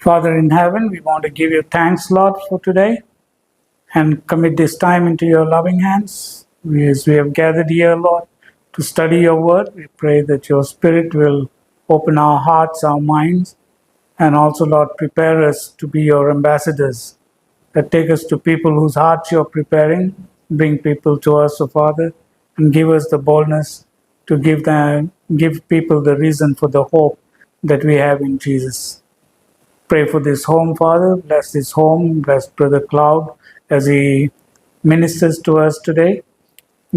Father in heaven, we want to give you thanks, Lord, for today and commit this time into your loving hands. As we have gathered here, Lord, to study your word, we pray that your Spirit will open our hearts, our minds, and also, Lord, prepare us to be your ambassadors that take us to people whose hearts you're preparing. Bring people to us, O Father, and give us the boldness to give people the reason for the hope that we have in Jesus. Pray for this home, Father. Bless this home. Bless Brother Cloud as he ministers to us today.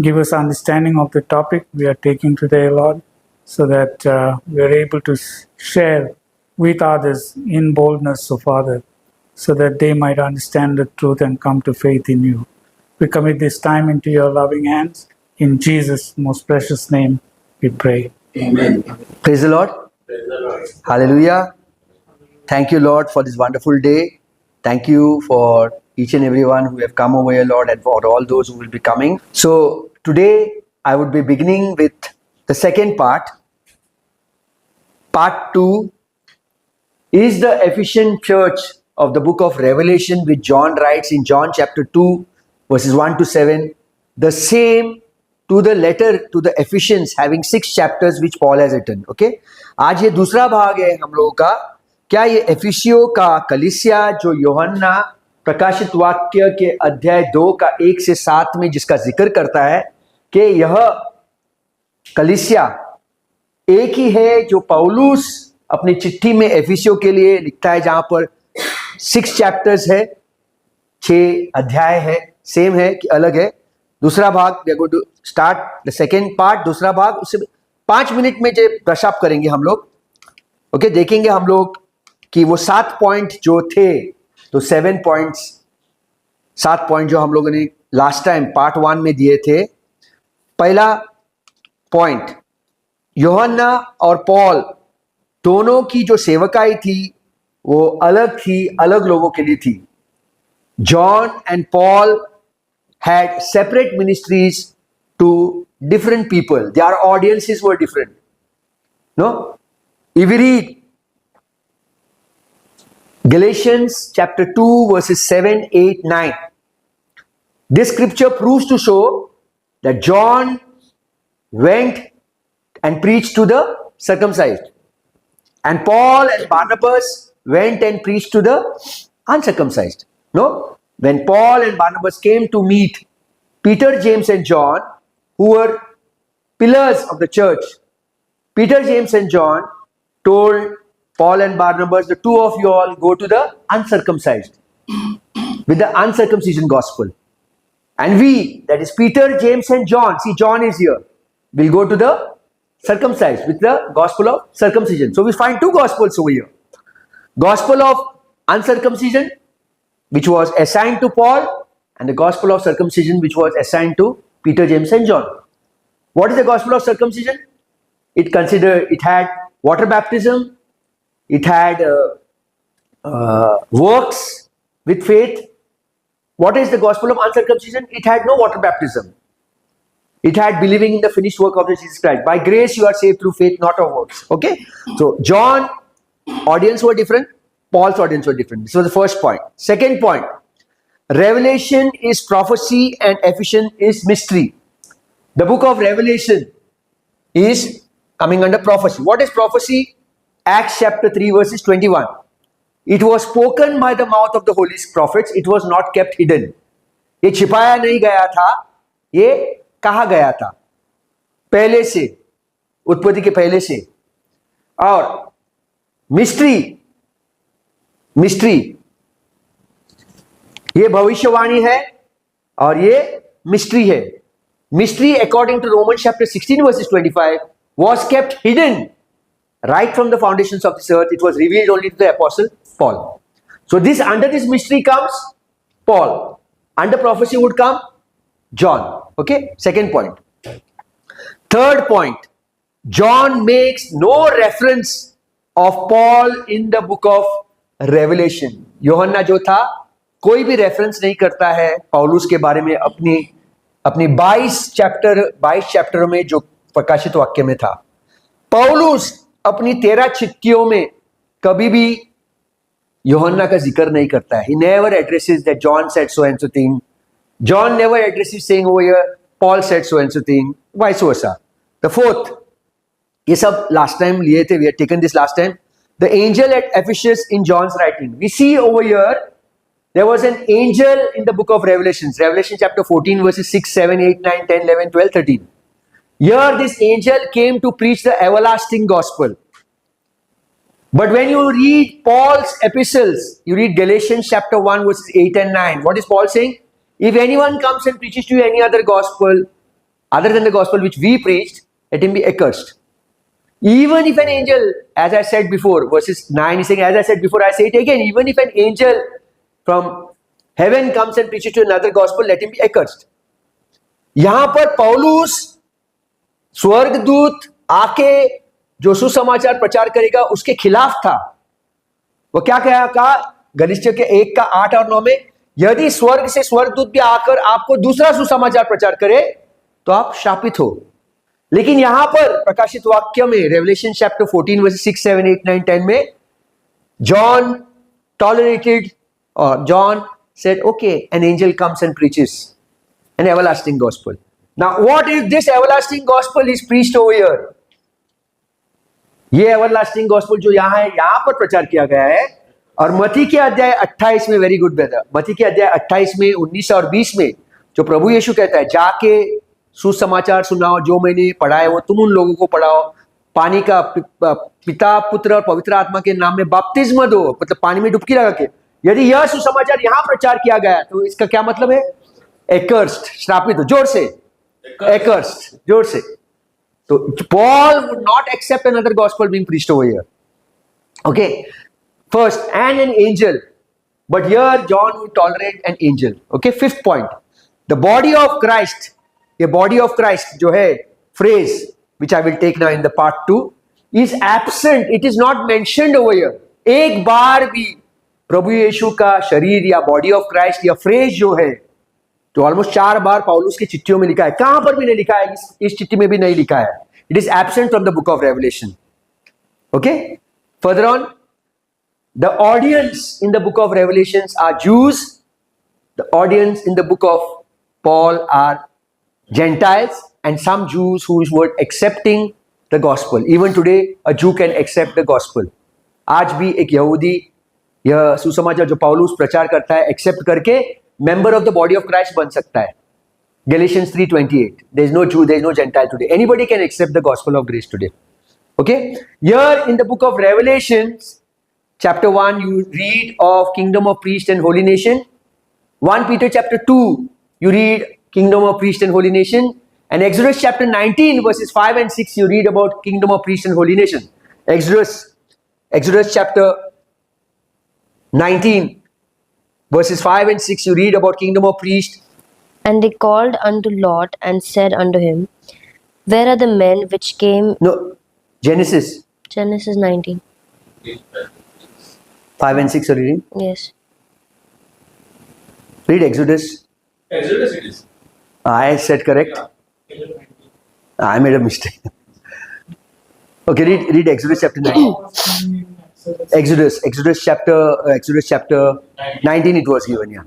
Give us understanding of the topic we are taking today, Lord, so that we are able to share with others in boldness, O Father, so that they might understand the truth and come to faith in you. We commit this time into your loving hands. In Jesus' most precious name, we pray. Amen. Praise the Lord. Praise the Lord. Hallelujah. Thank you, Lord, for this wonderful day. Thank you for each and everyone who have come over here, Lord, and for all those who will be coming. So today I would be beginning with the second part. Part 2 is the Ephesian church of the book of Revelation, which John writes in John chapter 2, verses 1 to 7. The same to the letter to the Ephesians, having 6 chapters which Paul has written. Okay? आज ये दूसरा भाग है हम लोगों का. क्या ये एफिसियों का कलीसिया जो यूहन्ना प्रकाशित वाक्य के अध्याय 2 का 1 से 7 में जिसका जिक्र करता है कि यह कलीसिया एक ही है जो पौलुस अपनी चिट्ठी में एफिसियों के लिए लिखता है, जहां पर 6 चैप्टर्स है, 6 अध्याय है, सेम है कि अलग है. दूसरा भाग we are going to start the second part. दूसरा भाग उससे 5 मिनट में जो ब्रश अप करेंगे हम लोग. ओके, देखेंगे हम लोग कि वो 7 पॉइंट जो थे, तो 7 पॉइंट्स 7 पॉइंट जो हम लोगों ने लास्ट टाइम पार्ट 1 में दिए थे. पहला पॉइंट, यूहन्ना और पॉल दोनों की जो सेवकाई थी वो अलग थी, अलग लोगों के लिए थी. John and Paul had separate ministries to different people. Their audiences were different. No? If we read Galatians chapter 2 verses 7, 8, 9, this scripture proves to show that John went and preached to the circumcised, and Paul and Barnabas went and preached to the uncircumcised. No? When Paul and Barnabas came to meet Peter, James and John, who were pillars of the church, Peter, James and John told Paul and Barnabas, the two of you all go to the uncircumcised with the uncircumcision gospel. And we, that is Peter, James and John, see John is here, will go to the circumcised with the gospel of circumcision. So we find 2 gospels over here. Gospel of uncircumcision, which was assigned to Paul, and the gospel of circumcision, which was assigned to Peter, James and John. What is the gospel of circumcision? It had water baptism, it had works with faith. What is the gospel of uncircumcision? It had no water baptism. It had believing in the finished work of Jesus Christ. By grace you are saved through faith, not of works. Okay? So John audience were different, Paul's audience were different. This was the first point. Second point, Revelation is prophecy and Ephesians is mystery. The book of Revelation is coming under prophecy. What is prophecy? Acts chapter 3 verses 21. It was spoken by the mouth of the holy prophets. It was not kept hidden. ये छिपाया नहीं गया था, ये कहा गया था पहले से, उत्पत्ति के पहले से. और मिस्ट्री ये भविष्यवाणी है और ये मिस्ट्री है. Mystery according to Roman chapter 16 verses 25 was kept hidden right from the foundations of this earth. It was revealed only to the apostle Paul. So this, under this mystery comes Paul. Under prophecy would come John. Okay, second point. Third point, John makes no reference of Paul in the book of Revelation. यूहन्ना जो था कोई भी reference नहीं करता है पौलुस के बारे में अपनी 22 चैप्टरों में जो प्रकाशित वाक्य में था. पौलुस अपनी 13 चिट्ठियों में कभी भी यूहन्ना का जिक्र नहीं करता है. He never addresses that John said so and so thing. John never addresses saying over here Paul said so and so thing. Vice versa. The fourth, ये सब last time लिए थे. We had taken this last time. The angel at Ephesus in John's writing. We see over here there was an angel in the book of Revelations. Revelation chapter 14 verses 6, 7, 8, 9, 10, 11, 12, 13. Here this angel came to preach the everlasting gospel. But when you read Paul's epistles, you read Galatians chapter 1 verses 8 and 9. What is Paul saying? If anyone comes and preaches to you any other gospel other than the gospel which we preached, let him be accursed. Even if an angel, as I said before, verses 9 is saying, as I said before, I say it again, even if an angel from heaven comes and preaches to another gospel, let him be accursed. यहां पर पौलुस स्वर्गदूत आके जो सुसमाचार प्रचार करेगा उसके खिलाफ था. वो क्या कहा गलीतियों के 1 का 8 और 9 में, यदि स्वर्ग से स्वर्गदूत भी आकर आपको दूसरा सुसमाचार प्रचार करे तो आप शापित हो. लेकिन यहां पर प्रकाशित वाक्य में रेवलेशन चैप्टर 14 वर्सेस 6, 7, 8, 9, 10 में John tolerated or John said, okay, an angel comes and preaches an everlasting gospel. Now what if this everlasting gospel is preached over here? ये everlasting gospel जो यहाँ है, यहाँ पर प्रचार किया गया है. और मत्ती के अध्याय 28 में, वेरी गुड ब्रदर, मत्ती के अध्याय 28 में 19 और 20 में जो प्रभु यीशु कहता है, जाके सुसमाचार सुनाओ, जो मैंने पढ़ा है वो तुम उन लोगों को पढ़ाओ, पानी का पिता पुत्र और पवित्र आत्मा के नाम में बपतिस्म दो, मतलब पानी में डुबकी लगा के. यदि यह सुसमाचार यहाँ प्रचार किया गया तो इसका क्या मतलब है? एक्कर्स्ड, श्रापित. जोर से एक्कर्स्ड, जोर से. So Paul would not accept another gospel being preached over here. Okay, first, and an angel, but here John would tolerate an angel. Okay, fifth point, the body of Christ. The body of Christ, जो है phrase which I will take now in the part 2, is absent. It is not mentioned over here. एक बार भी प्रभु यीशु का शरीर या body of Christ या phrase जो है, तो ऑलमोस्ट 4 बार पौलुस की चिट्ठियों में लिखा है, कहां पर भी नहीं लिखा है, इस चिट्ठी में भी नहीं लिखा है. It is absent from the book of Revelation. Okay, further on, the audience in the book of Revelations are Jews. The audience in the book of Paul are Gentiles and some Jews who were accepting the gospel. Even today a Jew can accept the gospel. आज भी एक यहूदी यह सुसमाचार जो पौलुस प्रचार करता है एक्सेप्ट करके member of the body of Christ बन सकता है. Galatians 3:28. There is no Jew, there is no Gentile today. Anybody can accept the gospel of grace today. Okay? Here in the book of Revelations, chapter 1, you read of kingdom of priest and holy nation. 1 Peter chapter 2, you read kingdom of priest and holy nation. And Exodus chapter 19 verses 5 and 6, you read about kingdom of priest and holy nation. Exodus chapter 19 verses 5 and 6, you read about kingdom of priest. And they called unto Lot and said unto him, where are the men which came? No, Genesis Genesis 19. 5 and 6 are reading. Yes. Read Exodus. Exodus it is. I said correct. I made a mistake. Okay, read Exodus chapter 9. Exodus chapter 19 it was given, yeah.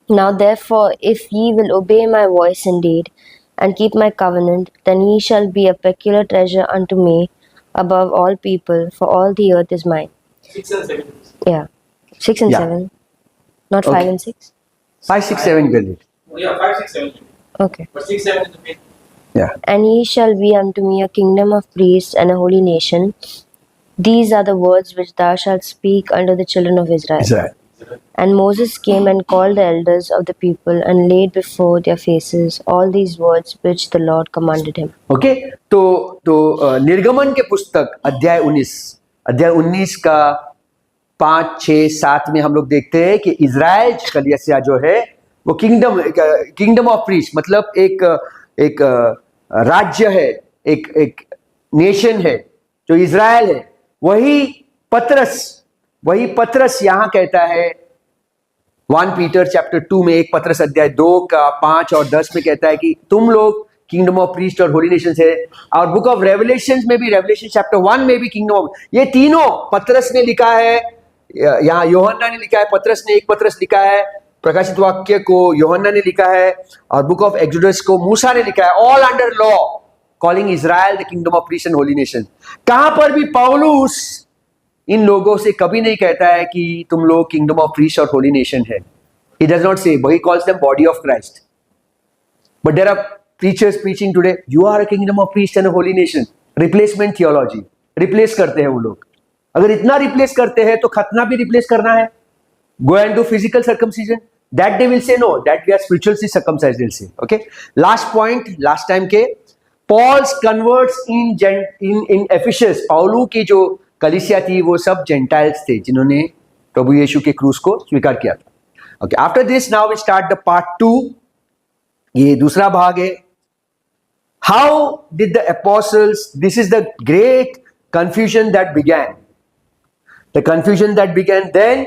Now therefore, if ye will obey my voice indeed, and keep my covenant, then ye shall be a peculiar treasure unto me above all people, for all the earth is mine. 6 and 7. Yeah. 6 and Yeah. 7. Not Okay. 5 and 6? 5, 6, 7 you can read. Yeah, 5, 6, 7. Okay. But 6, 7 is the main. Yeah. And ye shall be unto me a kingdom of priests and a holy nation. These are the words which thou shalt speak unto the children of Israel. Israel. And Moses came and called the elders of the people and laid before their faces all these words which the Lord commanded him. Okay, तो निर्गमन के पुस्तक अध्याय 19 का 5, 6, 7 में हम लोग देखते हैं कि इजराइल कलीसिया जो है वो किंगडम ऑफ प्रीस्ट, मतलब एक राज्य है, एक नेशन है जो इजराइल है. वही पत्रस यहां कहता है 1 पीटर चैप्टर 2 में, एक पत्रस अध्याय 2 का 5 और 10 में कहता है कि तुम लोग किंगडम ऑफ प्रीस्ट और होली नेशन है. और बुक ऑफ रेवलेशन में भी, रेवलेशन चैप्टर 1 में भी किंगडम ऑफ, ये तीनों पत्रस ने लिखा है यहाँ यूहन्ना ने लिखा है, पतरस ने एक पतरस लिखा है, प्रकाशित वाक्य को यूहन्ना ने लिखा है, और बुक ऑफ एक्सोडस को मूसा ने लिखा है, all under law, calling Israel the kingdom of priest and Holi nation. कहां पर भी पौलुस इन लोगों से कभी नहीं कहता है कि तुम लोग किंगडम ऑफ प्रीस्ट और होली नेशन है। He does not say, but he calls them body of Christ. But there are preachers preaching today, you are a kingdom of priests and a holy nation. Replacement theology. Replace करते हैं वो लोग। अगर इतना replace करते हैं तो खतना भी replace करना है। Go and do physical circumcision. That they will say no, that we are spiritually circumcised, they'll say. Okay. Last point, last time के Paul's converts in Ephesus. पौलू की जो कलीसिया थी वो सब जेंटाइल्स थे जिन्होंने प्रभु यीशु के क्रूस को स्वीकार किया था। Okay, after this, now we start the part 2. ये दूसरा भाग है। How did the apostles, this is the great confusion that began. The confusion that began then,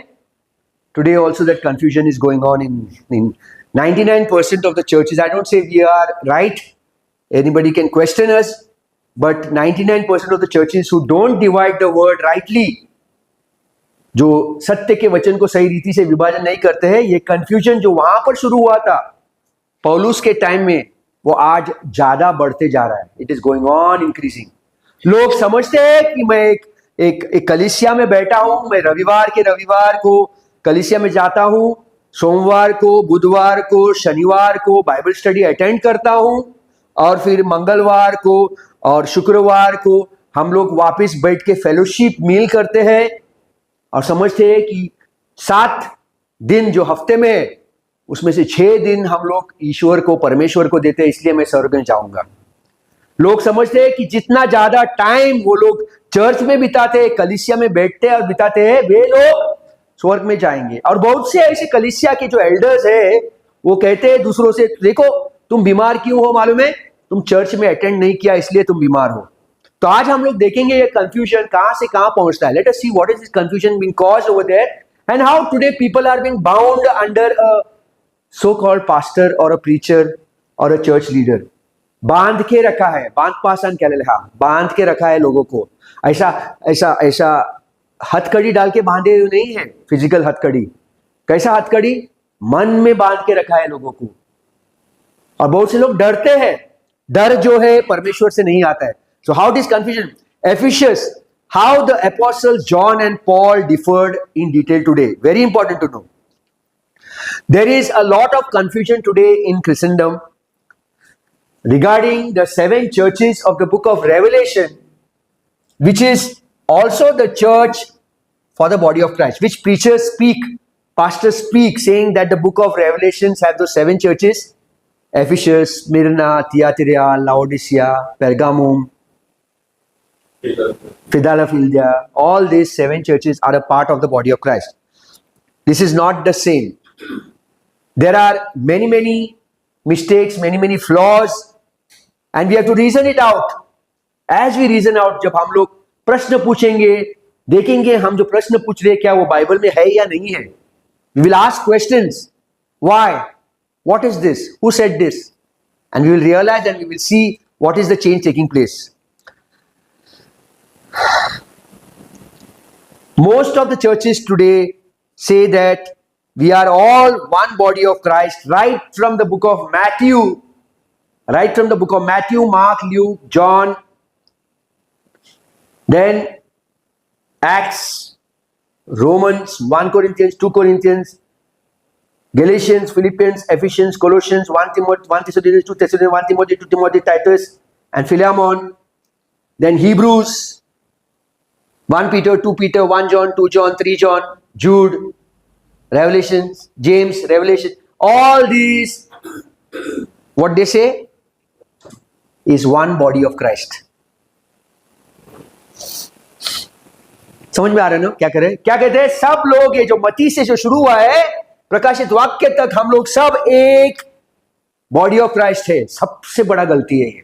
today also that confusion is going on in 99% of the churches. I don't say we are right. Anybody can question us. But 99% of the churches who don't divide the word rightly, जो सत्य के वचन को सही रीति से विभाजन नहीं करते हैं, ये कंफ्यूजन जो वहां पर शुरू हुआ था पौलुस के टाइम में, वो आज ज्यादा बढ़ते जा रहा है। It is going on increasing. लोग समझते हैं कि मैं एक कलीसिया में बैठा हूं, मैं रविवार को कलीसिया में जाता हूं, सोमवार को, बुधवार को, शनिवार को बाइबल स्टडी अटेंड करता हूं, और फिर मंगलवार को और शुक्रवार को हम लोग वापस बैठ के फेलोशिप मील करते हैं, और समझते हैं कि 7 दिन जो हफ्ते में है उसमें से 6 दिन हम लोग ईश्वर को, परमेश्वर को देते हैं, इसलिए मैं स्वर्ग में जाऊंगा। लोग समझते हैं कि जितना ज्यादा टाइम वो लोग चर्च में बिताते हैं, कलीसिया में बैठते हैं और बिताते हैं, वे लोग स्वर्ग में जाएंगे। और बहुत से ऐसे कलीसिया के जो एल्डर्स है वो कहते हैं दूसरों से, देखो तुम बीमार क्यों हो, मालूम है तुम चर्च में अटेंड नहीं किया इसलिए तुम बीमार हो। तो आज हम लोग देखेंगे ये कंफ्यूजन कहां से कहां पहुंचता है। Let us see what is this confusion being caused over there and how today people are being bound under a so called pastor और अ प्रीचर और अ चर्च लीडर। बांध के रखा है, बांध पासान क्या ले, हाँ बांध के रखा है लोगों को। ऐसा हथकड़ी डाल के बांधे नहीं है, फिजिकल हथकड़ी। कैसा हथकड़ी? मन में बांध के रखा है लोगों को। और बहुत से लोग डरते हैं, डर जो है परमेश्वर से नहीं आता है। So how this confusion? Ephesus, how the apostles John and Paul differed in detail today. Very important to know. There is a lot of confusion today in Christendom regarding the 7 churches of the book of Revelation, which is also the church for the body of Christ, which preachers speak, pastors speak, saying that the book of Revelations have those 7 churches: Ephesus, Smyrna, Thyatira, Laodicea, Pergamum, Philadelphia. All these 7 churches are a part of the body of Christ. This is not the same. There are many mistakes, many flaws, and we have to reason it out. As we reason out, जब हम लोग प्रश्न पूछेंगे, देखेंगे हम जो प्रश्न पूछ रहे हैं क्या वो बाइबल में है या नहीं है। We will ask questions. Why? What is this? Who said this? And we will realize and we will see what is the change taking place. Most of the churches today say that we are all one body of Christ, right from the book of Matthew, Mark, Luke, John, then Acts, Romans, 1 Corinthians, 2 Corinthians, Galatians, Philippians, Ephesians, Colossians, 1 Timothy, 1 Thessalonians, 2 Thessalonians, 1 Timothy, 2 Timothy, Titus, and Philemon, then Hebrews, 1 Peter, 2 Peter, 1 John, 2 John, 3 John, Jude, Revelations, James, Revelation. All these, what they say, is one body of Christ. समझ में आ रहा है ना क्या करे? क्या कहते हैं? सब लोग ये जो मती से जो शुरू हुआ है प्रकाशित वाक्य तक हम लोग सब एक बॉडी ऑफ क्राइस्ट है। सबसे बड़ा गलती है ये।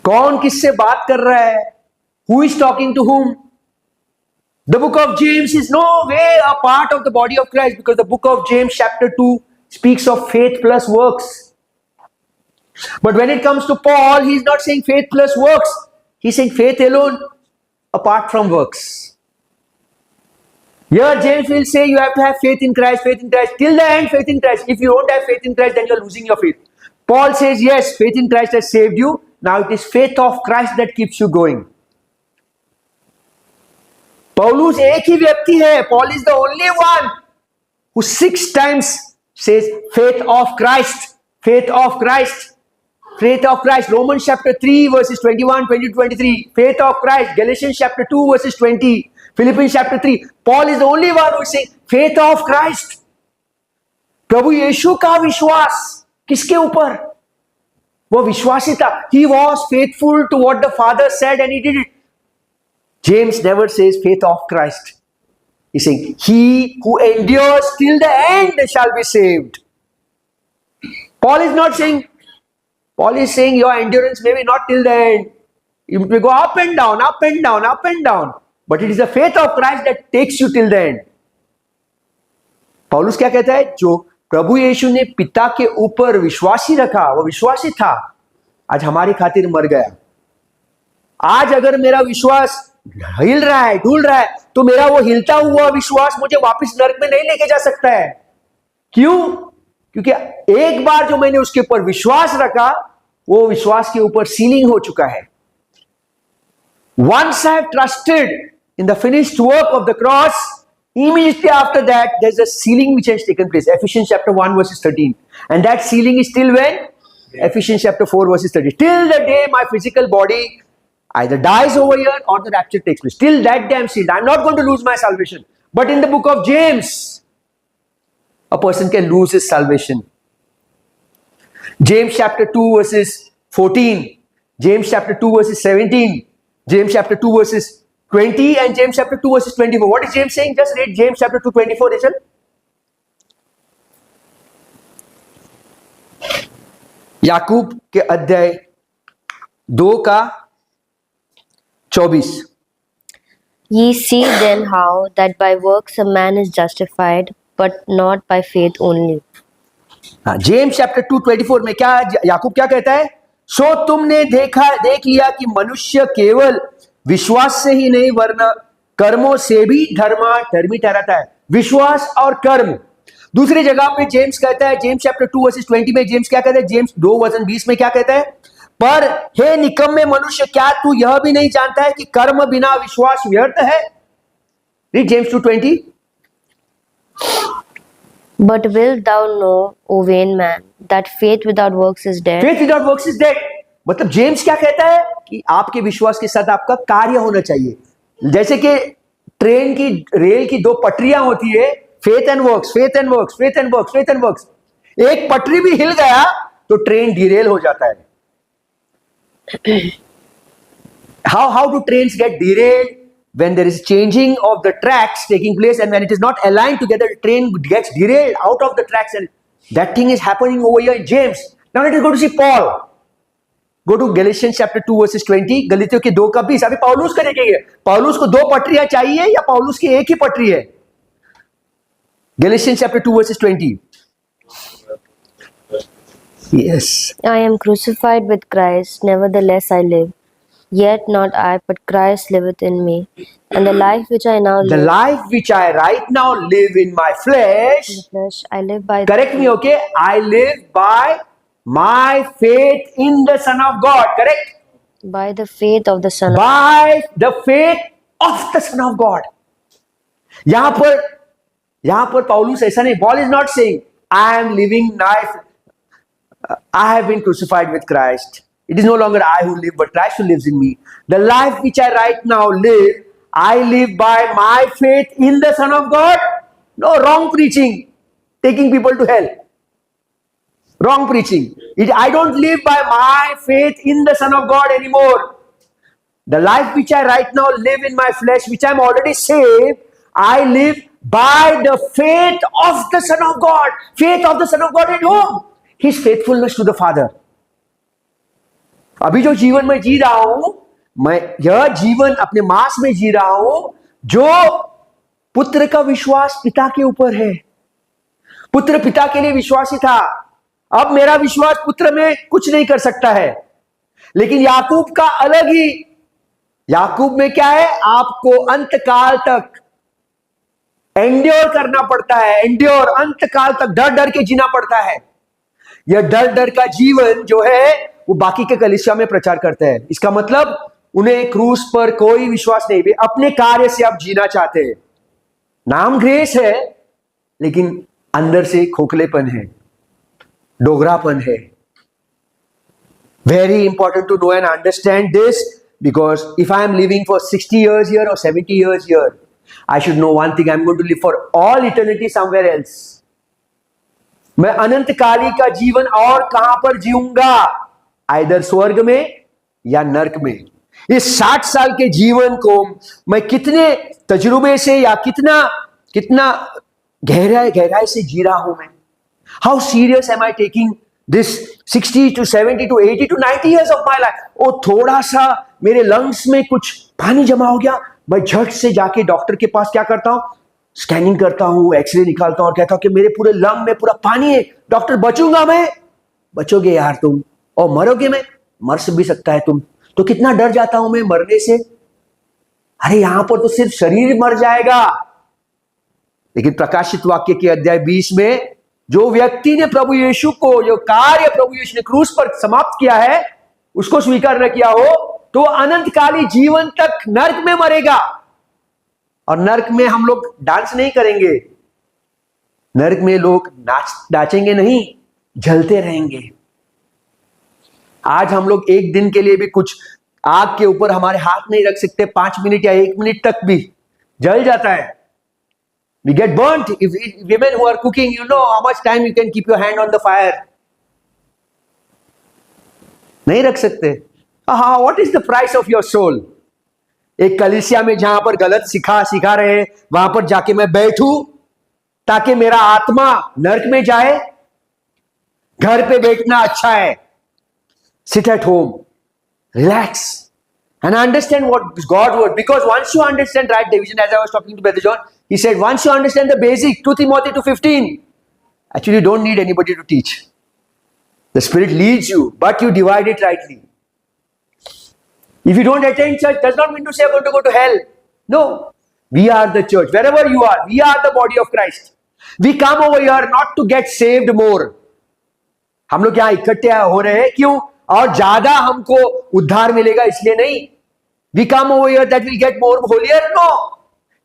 कौन किससे बात कर रहा है? Who is talking to whom? The book of James is no way a part of the body of Christ, because the book of James chapter 2 speaks of faith plus works. But when it comes to Paul, he is not saying faith plus works. He is saying faith alone. apart from works. Here James will say you have to have faith in Christ, till the end, faith in Christ. If you don't have faith in Christ, then you're losing your faith. Paul says, yes, faith in Christ has saved you. Now it is faith of Christ that keeps you going. Paulus एक ही व्यक्ति है. Paul is the only one who 6 times says faith of Christ, faith of Christ, faith of Christ. Romans chapter 3 verses 21, 22, 23. Faith of Christ. Galatians chapter 2 verses 20. Philippians chapter 3. Paul is the only one who is saying faith of Christ. प्रभु यीशु का विश्वास किसके ऊपर? वो विश्वासी था. He was faithful to what the Father said and he did it. James never says faith of Christ. He's saying, he who endures till the end shall be saved. Paul is not saying, Paul is saying your endurance may be not till the end. You may go up and down, up and down, up and down. But it is the faith of Christ that takes you till the end. पौलुस क्या कहता है? जो प्रभु यीशु ने पिता के ऊपर विश्वासी रखा, वो विश्वासी था, आज हमारी खातिर मर गया. आज अगर मेरा विश्वास हिल रहा है, ढूल रहा है, तो मेरा वो हिलता हुआ विश्वास मुझे वापस नरक में नहीं लेके जा सकता है. क्यों? क्योंकि एक बार जो मैंने उसके ऊपर विश्वास रखा, वो विश्वास के ऊपर सीलिंग हो चुका है. Once I have trusted in the finished work of the cross, immediately after that, there's a sealing which has taken place. Ephesians chapter 1 verses 13. And that sealing is till when? Ephesians chapter 4 verses 30. Till the day my physical body either dies over here or the rapture takes place. Till that day I'm sealed. I'm not going to lose my salvation. But in the book of James, a person can lose his salvation. James chapter 2 verses 14. James chapter 2 verses 17. James chapter 2 verses 20 and James chapter 2 verses 24. What is James saying? Just read James chapter 2 24, Rachel. याकूब के अध्याय 2 का 24. Ye see then how that by works a man is justified, but not by faith only. James chapter 2:24 में क्या याकूब क्या कहता है? सो तुमने देख लिया कि मनुष्य केवल विश्वास से ही नहीं वरना कर्मों से भी धर्मी ठहराता है. विश्वास और कर्म. दूसरी जगह पे जेम्स कहता है, जेम्स चैप्टर 2 वर्सेस 20 में जेम्स क्या कहता है? जेम्स 2 वचन 20 में क्या कहता है? पर हे निकम्मे मनुष्य, क्या तू यह भी नहीं जानता है कि कर्म बिना विश्वास व्यर्थ है? Read James 2:20. But wilt thou know, O vain man, that faith without works is dead? Faith without works is dead. मतलब जेम्स क्या कहता है कि आपके विश्वास के साथ आपका कार्य होना चाहिए. जैसे कि ट्रेन की रेल की 2 पटरियां होती है, faith and works, faith and works, faith and works, faith and works. एक पटरी भी हिल गया तो ट्रेन डिरेल हो जाता है. How do trains get derailed? When there is changing of the tracks taking place and when it is not aligned together, the train gets derailed out of the tracks, and that thing is happening over here in James. Now let us go to see Paul. Go to Galatians chapter 2 verses 20. गलीतियों के 2 का 20. अभी पौलुस का देखेंगे. पौलुस को 2 पटरियां चाहिए या पौलुस की एक ही पटरी है? Galatians chapter 2 verses 20. Yes. I am crucified with Christ, nevertheless I live. Yet not I, but Christ liveth in me. And the life which I now The live life which I right now live in my flesh, in the flesh, I live by correct me, okay? I live by my faith in the Son of God, correct? by the faith of the Son of By the faith of the Son of God. यहां पर पौलुस ऐसा नहीं. Paul is not saying I am living life. I have been crucified with Christ. It is no longer I who live, but Christ who lives in me. The life which I right now live, I live by my faith in the Son of God. No, wrong preaching, taking people to hell. Wrong preaching. I don't live by my faith in the Son of God anymore. The life which I right now live in my flesh, which I am already saved, I live by the faith of the Son of God. Faith of the Son of God in whom? His faithfulness to the Father. अभी जो जीवन में जी रहा हूं, मैं यह जीवन अपने मांस में जी रहा हूं जो पुत्र का विश्वास पिता के ऊपर है. पुत्र पिता के लिए विश्वासी था. अब मेरा विश्वास पुत्र में कुछ नहीं कर सकता है. लेकिन याकूब का अलग ही, याकूब में क्या है? आपको अंतकाल तक एंड्योर करना पड़ता है, एंड्योर, अंतकाल तक डर डर के जीना पड़ता है। यह डर डर का जीवन जो है वो बाकी के कलीसिया में प्रचार करते हैं। इसका मतलब उन्हें क्रूस पर कोई विश्वास नहीं, वे अपने कार्य से आप जीना चाहते हैं। नाम ग्रेस है लेकिन अंदर से खोखलेपन है, डोगरापन है। Very important to know and understand this, because if I am living for 60 years here or 70 years here, I should know one thing: I'm going to live for all eternity somewhere else. मैं अनंतकाली का जीवन और कहां पर जीऊंगा? Either स्वर्ग में या नरक में। इस 60 साल के जीवन को मैं कितने तजुर्बे से या कितना गहराई से जी रहा हूं मैं? How serious am I taking this 60 to 70 to 80 to 90 years of my life? ओ थोड़ा सा मेरे लंग्स में कुछ पानी जमा हो गया, मैं झट से जाके डॉक्टर के पास क्या करता हूं? स्कैनिंग करता हूं, एक्सरे निकालता हूं और कहता हूं कि मेरे पूरे लंग में पूरा पानी है। डॉक्टर, बचूंगा मैं? बचोगे यार तुम, और मरोगे मैं? मर भी सकता है तुम। तो कितना डर जाता हूं मैं मरने से। अरे यहां पर तो सिर्फ शरीर मर जाएगा, लेकिन प्रकाशित वाक्य के अध्याय 20 में जो व्यक्ति ने प्रभु यीशु को, जो कार्य प्रभु यीशु ने क्रूस पर समाप्त किया है, उसको स्वीकार न किया हो तो अनंतकाली जीवन तक नरक में मरेगा। और नरक में हम लोग डांस नहीं करेंगे, नरक में लोग नाचेंगे नहीं, जलते रहेंगे। आज हम लोग एक दिन के लिए भी कुछ आग के ऊपर हमारे हाथ नहीं रख सकते, 5 मिनट या 1 मिनट तक भी जल जाता है। We get burnt. If women who are cooking, you know how much time you can keep your hand on the fire. नहीं रख सकते। What is the price of your soul? एक कलीसिया में जहां पर गलत सिखा रहे, वहां पर जाके मैं बैठूं ताकि मेरा आत्मा नरक में जाए? घर पे बैठना अच्छा है। Sit at home, relax, and understand what God word. Because once you understand right division, as I was talking to Brother John, he said, once you understand the basic, 2 Timothy 2:15, actually you don't need anybody to teach. The Spirit leads you, but you divide it rightly. If you don't attend church, does not mean to say you're going to go to hell. No. We are the church. Wherever you are, we are the body of Christ. We come over here not to get saved more. हम लोग यहाँ इकट्ठे हो रहे हैं क्यों? और ज्यादा हमको उद्धार मिलेगा इसलिए नहीं। We come over here that we'll get more holier. No.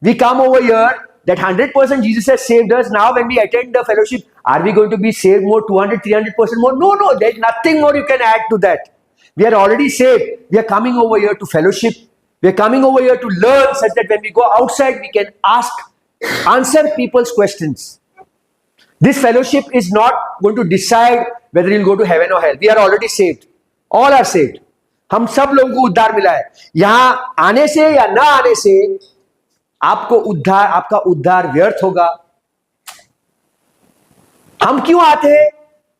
We come over here that 100% Jesus has saved us. Now when we attend the fellowship, are we going to be saved more, 200, 300% more? No. There's nothing more you can add to that. We are already saved. We are coming over here to fellowship. We are coming over here to learn, such that when we go outside, we can answer people's questions. This fellowship is not going to decide whether you'll go to heaven or hell. We are already saved. All are saved. हम सब लोगों को उद्धार मिला है। यहां आने से या ना आने से आपका उद्धार व्यर्थ होगा। हम क्यों आते हैं?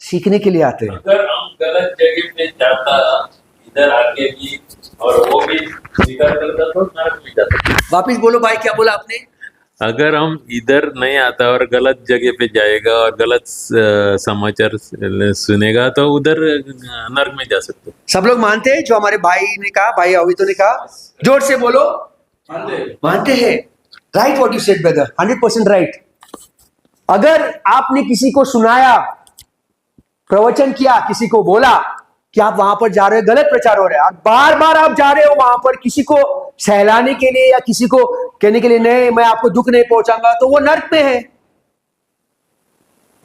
सीखने के लिए आते हैं। अगर हम गलत जगह पे जाता, इधर आके भी और वो भी स्वीकार करता तो नरक में जाता। वापिस बोलो भाई, क्या बोला आपने? अगर हम इधर नहीं आता और गलत जगह पे जाएगा और गलत समाचार सुनेगा तो उधर नरक में जा सकते। सब लोग मानते हैं जो हमारे भाई ने कहा, भाई अवितो ने कहा? जोर से बोलो। मानते हैं। Right what you said brother, 100% right. अगर आपने किसी को सुनाया, प्रवचन किया, किसी को बोला कि आप वहां पर जा रहे हो, गलत प्रचार हो रहा है, और बार बार आप जा रहे हो वहां पर किसी को सहलाने के लिए या किसी को कहने के लिए, नहीं मैं आपको दुख नहीं पहुंचाऊंगा, तो वो नरक में है।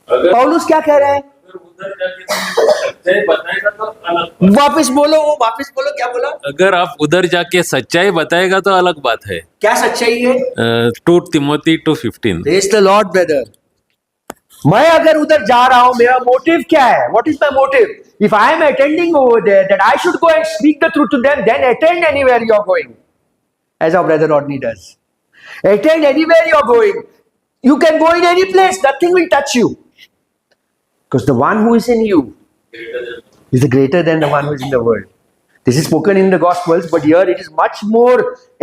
पौलुस क्या कह रहा है? उधर जाके सच्चाई बताएगा तो अलग। वापिस बोलो, क्या बोला? अगर आप उधर जाके सच्चाई बताएगा तो अलग बात है। क्या सच्चाई है? 2 Timothy 2:15। Praise the Lord brother. मैं अगर उधर जा रहा हूं, मेरा मोटिव क्या है? What is my motive? If I am attending over there, that I should go and speak the truth to them, then attend anywhere you are going, as our brother Rodney does. Attend anywhere you are going. You can go in any place, nothing will touch you, because the one who is in you is greater than the one who is in the world. This is spoken in the Gospels, but here it is much more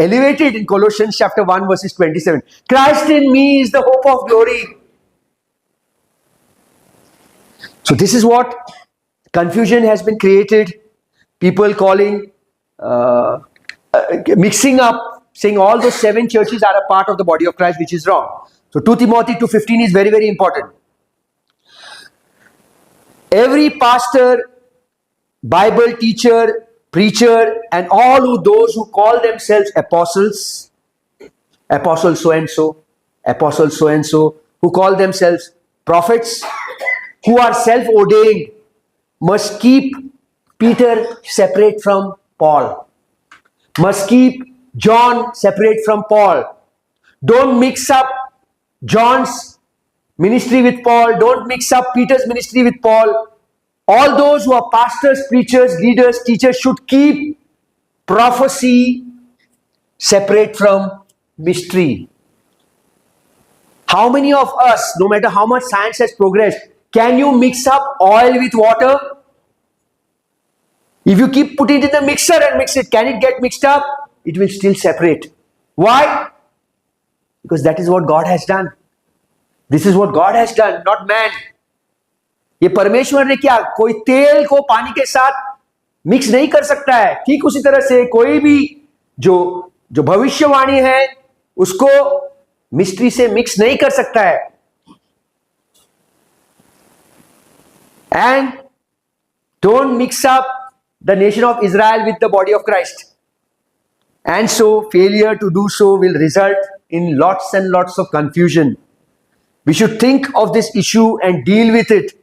elevated in Colossians chapter 1 verses 27. Christ in me is the hope of glory. So this is what confusion has been created. People calling mixing up, saying all those 7 churches are a part of the body of Christ, which is wrong. So 2 Timothy 2:15 is very, very important. Every pastor, Bible teacher, preacher, and all those who call themselves apostles, apostle so and so, apostle so and so, who call themselves prophets, who are self-ordained, must keep Peter separate from Paul, must keep John separate from Paul. Don't mix up John's ministry with Paul. Don't mix up Peter's ministry with Paul. All those who are pastors, preachers, leaders, teachers should keep prophecy separate from mystery. How many of us, no matter how much science has progressed, can you mix up oil with water? If you keep putting it in the mixer and mix it, can it get mixed up? It will still separate. Why? Because that is what God has done. This is what God has done, not man. ये परमेश्वर ने क्या, कोई तेल को पानी के साथ मिक्स नहीं कर सकता है. ठीक उसी तरह से कोई भी जो भविष्यवाणी है उसको मिस्ट्री से मिक्स नहीं कर सकता है. And don't mix up the nation of Israel with the body of Christ. And so failure to do so will result in lots and lots of confusion. We should think of this issue and deal with it.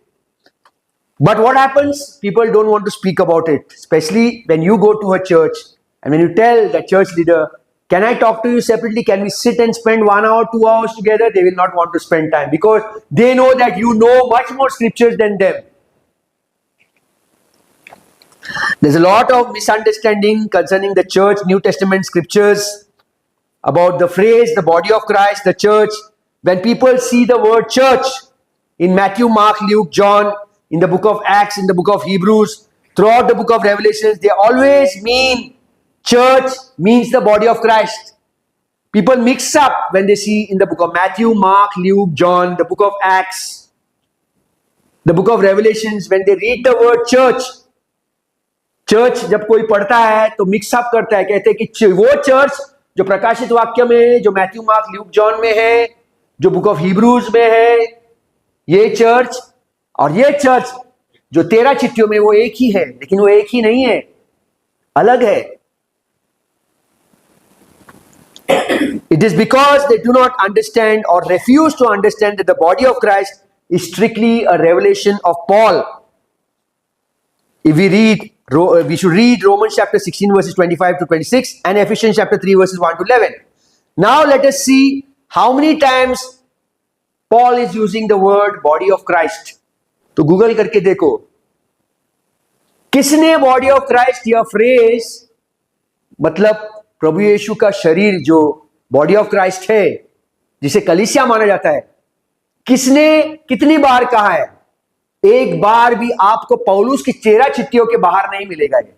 But what happens? People don't want to speak about it, especially when you go to a church and when you tell the church leader, can I talk to you separately? Can we sit and spend 1 hour, 2 hours together? They will not want to spend time because they know that you know much more scriptures than them. There's a lot of misunderstanding concerning the church, New Testament scriptures, about the phrase, the body of Christ, the church. When people see the word church in Matthew, Mark, Luke, John, in the book of Acts, in the book of Hebrews, throughout the book of Revelations, they always mean church means the body of Christ. People mix up when they see in the book of Matthew, Mark, Luke, John, the book of Acts, the book of Revelations, when they read the word church, जब कोई पढ़ता है तो mix up करता है, कहते हैं कि वो चर्च जो प्रकाशित वाक्य में है, जो मैथ्यू, मार्क, ल्यूक, जॉन में है, जो बुक ऑफ हिब्रूज में है, ये चर्च और ये चर्च जो 13 चिट्ठियों में, वो एक ही है, लेकिन वो एक ही नहीं है, अलग है. It is because they do not understand or refuse to understand that the body of Christ is strictly a revelation of Paul. If we should read Romans chapter 16 verses 25 to 26 and Ephesians chapter 3 verses 1 to 11. Now let us see how many times Paul is using the word body of Christ. तो Google करके देखो किसने body of Christ या phrase, मतलब प्रभु यीशु का शरीर जो body of Christ है, जिसे कलीसिया माना जाता है, किसने कितनी बार कहा है? एक बार भी आपको पौलुस की 13 चिट्ठियों के बाहर नहीं मिलेगा. ये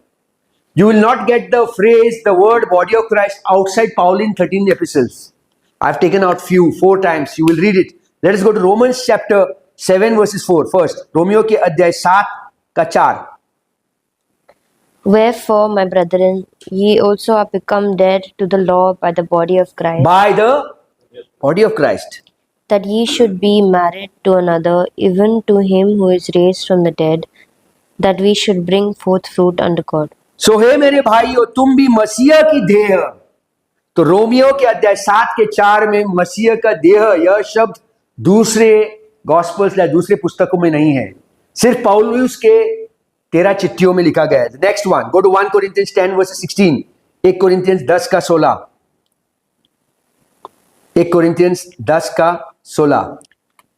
you will not get the phrase, the word body of Christ outside Pauline 13 epistles. I've taken out few, 4 times. You will read it. Let us go to Romans chapter 7 verses 4 first. Romeo के अध्याय 7 का 4. Wherefore, my brethren, ye also are become dead to the law by the body of Christ, By the body of Christ. that ye should be married to another, even to him who is raised from the dead, that we should bring forth fruit unto God. सो हे मेरे भाइयों, तुम भी मसीह की देह. तो Romeo के अध्याय 7 के 4 में मसीह का देह, यह शब्द दूसरे गॉस्पेल्स या दूसरे पुस्तकों में नहीं है, सिर्फ पौलुस के 13 चिट्ठियों में लिखा गया है. Next one, go to 1 Corinthians 10 verse 16. 1 Corinthians 10 का 16. 1 Corinthians 10 का 16.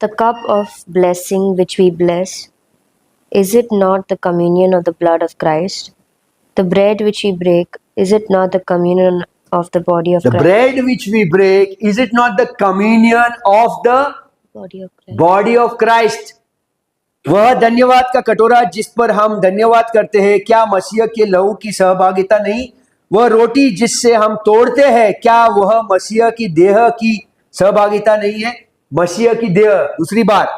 The cup of blessing which we bless, is it not the communion of the blood of Christ? The bread which we break, is it not the communion of the body of The Christ? bread which we break, is it not the communion of the Body of Christ. Body of Christ? वह धन्यवाद का कटोरा जिस पर हम धन्यवाद करते हैं, क्या मसीह के लहू की सहभागिता नहीं? वह रोटी जिससे हम तोड़ते हैं, क्या वह मसीह की देह की सहभागिता नहीं है? मसीह की देह. दूसरी बात,